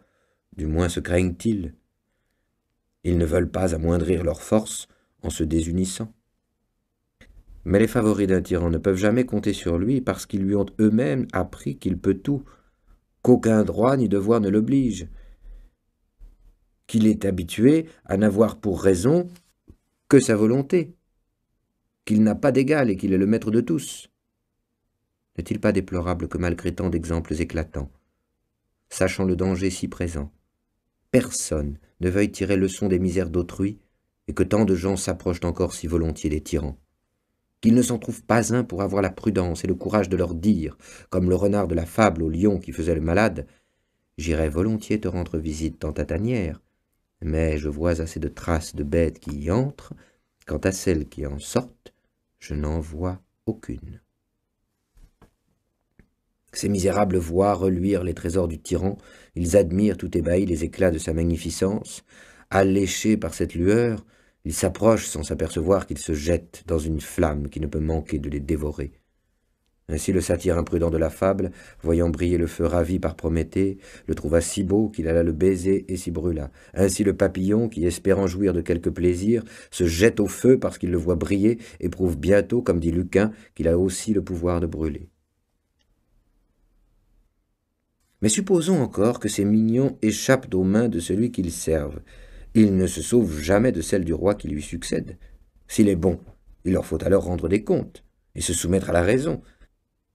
du moins se craignent-ils. Ils ne veulent pas amoindrir leurs forces en se désunissant. Mais les favoris d'un tyran ne peuvent jamais compter sur lui parce qu'ils lui ont eux-mêmes appris qu'il peut tout, qu'aucun droit ni devoir ne l'oblige, qu'il est habitué à n'avoir pour raison que sa volonté, qu'il n'a pas d'égal et qu'il est le maître de tous. N'est-il pas déplorable que malgré tant d'exemples éclatants, sachant le danger si présent, personne ne veuille tirer leçon des misères d'autrui et que tant de gens s'approchent encore si volontiers des tyrans, qu'il ne s'en trouve pas un pour avoir la prudence et le courage de leur dire, comme le renard de la fable au lion qui faisait le malade: « J'irais volontiers te rendre visite dans ta tanière, mais je vois assez de traces de bêtes qui y entrent, quant à celles qui en sortent, je n'en vois aucune. » Ces misérables voient reluire les trésors du tyran, ils admirent tout ébahis les éclats de sa magnificence. Alléchés par cette lueur, Ils s'approchent sans s'apercevoir qu'ils se jettent dans une flamme qui ne peut manquer de les dévorer. Ainsi le satyre imprudent de la fable, voyant briller le feu ravi par Prométhée, le trouva si beau qu'il alla le baiser et s'y brûla. Ainsi le papillon, qui espérant jouir de quelque plaisir, se jette au feu parce qu'il le voit briller, éprouve bientôt, comme dit Lucain, qu'il a aussi le pouvoir de brûler. Mais supposons encore que ces mignons échappent aux mains de celui qu'ils servent. Ils ne se sauvent jamais de celles du roi qui lui succède. S'il est bon, il leur faut alors rendre des comptes et se soumettre à la raison.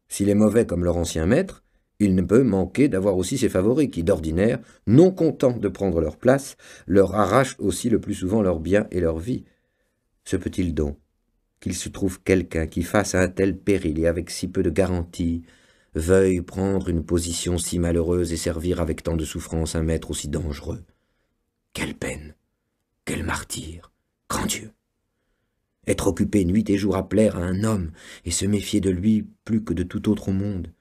S'il est mauvais comme leur ancien maître, il ne peut manquer d'avoir aussi ses favoris qui, d'ordinaire, non contents de prendre leur place, leur arrachent aussi le plus souvent leurs biens et leur vie. Se peut-il donc qu'il se trouve quelqu'un qui, face à un tel péril et avec si peu de garantie, veuille prendre une position si malheureuse et servir avec tant de souffrance un maître aussi dangereux? Quelle peine! Quel martyre! Grand Dieu! Être occupé nuit et jour à plaire à un homme et se méfier de lui plus que de tout autre au monde.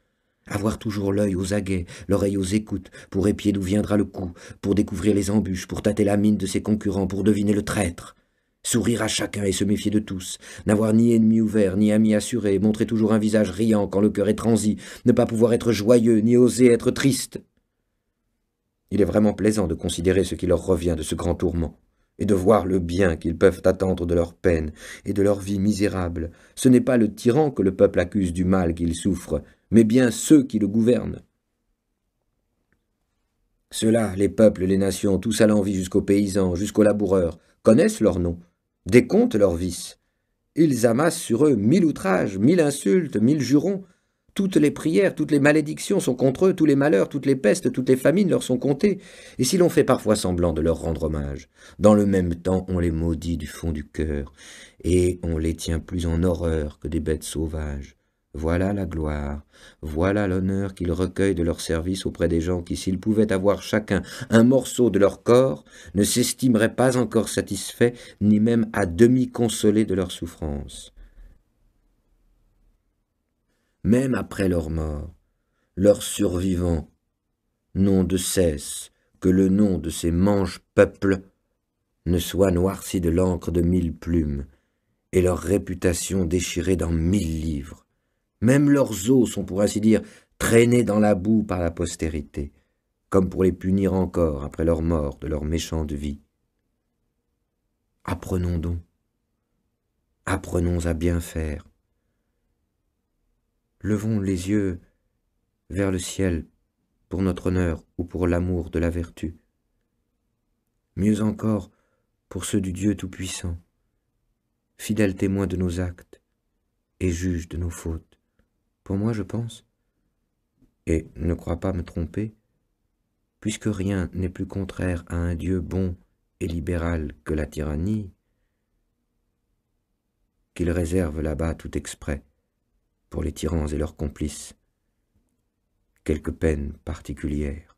Avoir toujours l'œil aux aguets, l'oreille aux écoutes, pour épier d'où viendra le coup, pour découvrir les embûches, pour tâter la mine de ses concurrents, pour deviner le traître. Sourire à chacun et se méfier de tous, n'avoir ni ennemi ouvert, ni ami assuré, montrer toujours un visage riant quand le cœur est transi, ne pas pouvoir être joyeux, ni oser être triste. Il est vraiment plaisant de considérer ce qui leur revient de ce grand tourment, et de voir le bien qu'ils peuvent attendre de leur peine et de leur vie misérable. Ce n'est pas le tyran que le peuple accuse du mal qu'il souffre, mais bien ceux qui le gouvernent. Ceux-là, les peuples, les nations, tous à l'envi jusqu'aux paysans, jusqu'aux laboureurs, connaissent leurs noms, décomptent leurs vices. Ils amassent sur eux 1000 outrages, 1000 insultes, 1000 jurons. Toutes les prières, toutes les malédictions sont contre eux, tous les malheurs, toutes les pestes, toutes les famines leur sont comptées. Et si l'on fait parfois semblant de leur rendre hommage, dans le même temps on les maudit du fond du cœur, et on les tient plus en horreur que des bêtes sauvages. Voilà la gloire, voilà l'honneur qu'ils recueillent de leur service auprès des gens qui, s'ils pouvaient avoir chacun un morceau de leur corps, ne s'estimeraient pas encore satisfaits, ni même à demi consolés de leur souffrance. Même après leur mort, leurs survivants n'ont de cesse que le nom de ces mange-peuples ne soit noirci de l'encre de 1000 plumes, et leur réputation déchirée dans 1000 livres. Même leurs os sont, pour ainsi dire, traînés dans la boue par la postérité, comme pour les punir encore après leur mort de leur méchante vie. Apprenons donc, apprenons à bien faire. Levons les yeux vers le ciel pour notre honneur ou pour l'amour de la vertu. Mieux encore, pour ceux du Dieu Tout-Puissant, fidèle témoin de nos actes et juge de nos fautes. Pour moi, je pense, et ne crois pas me tromper, puisque rien n'est plus contraire à un Dieu bon et libéral que la tyrannie, qu'il réserve là-bas tout exprès pour les tyrans et leurs complices quelques peines particulières.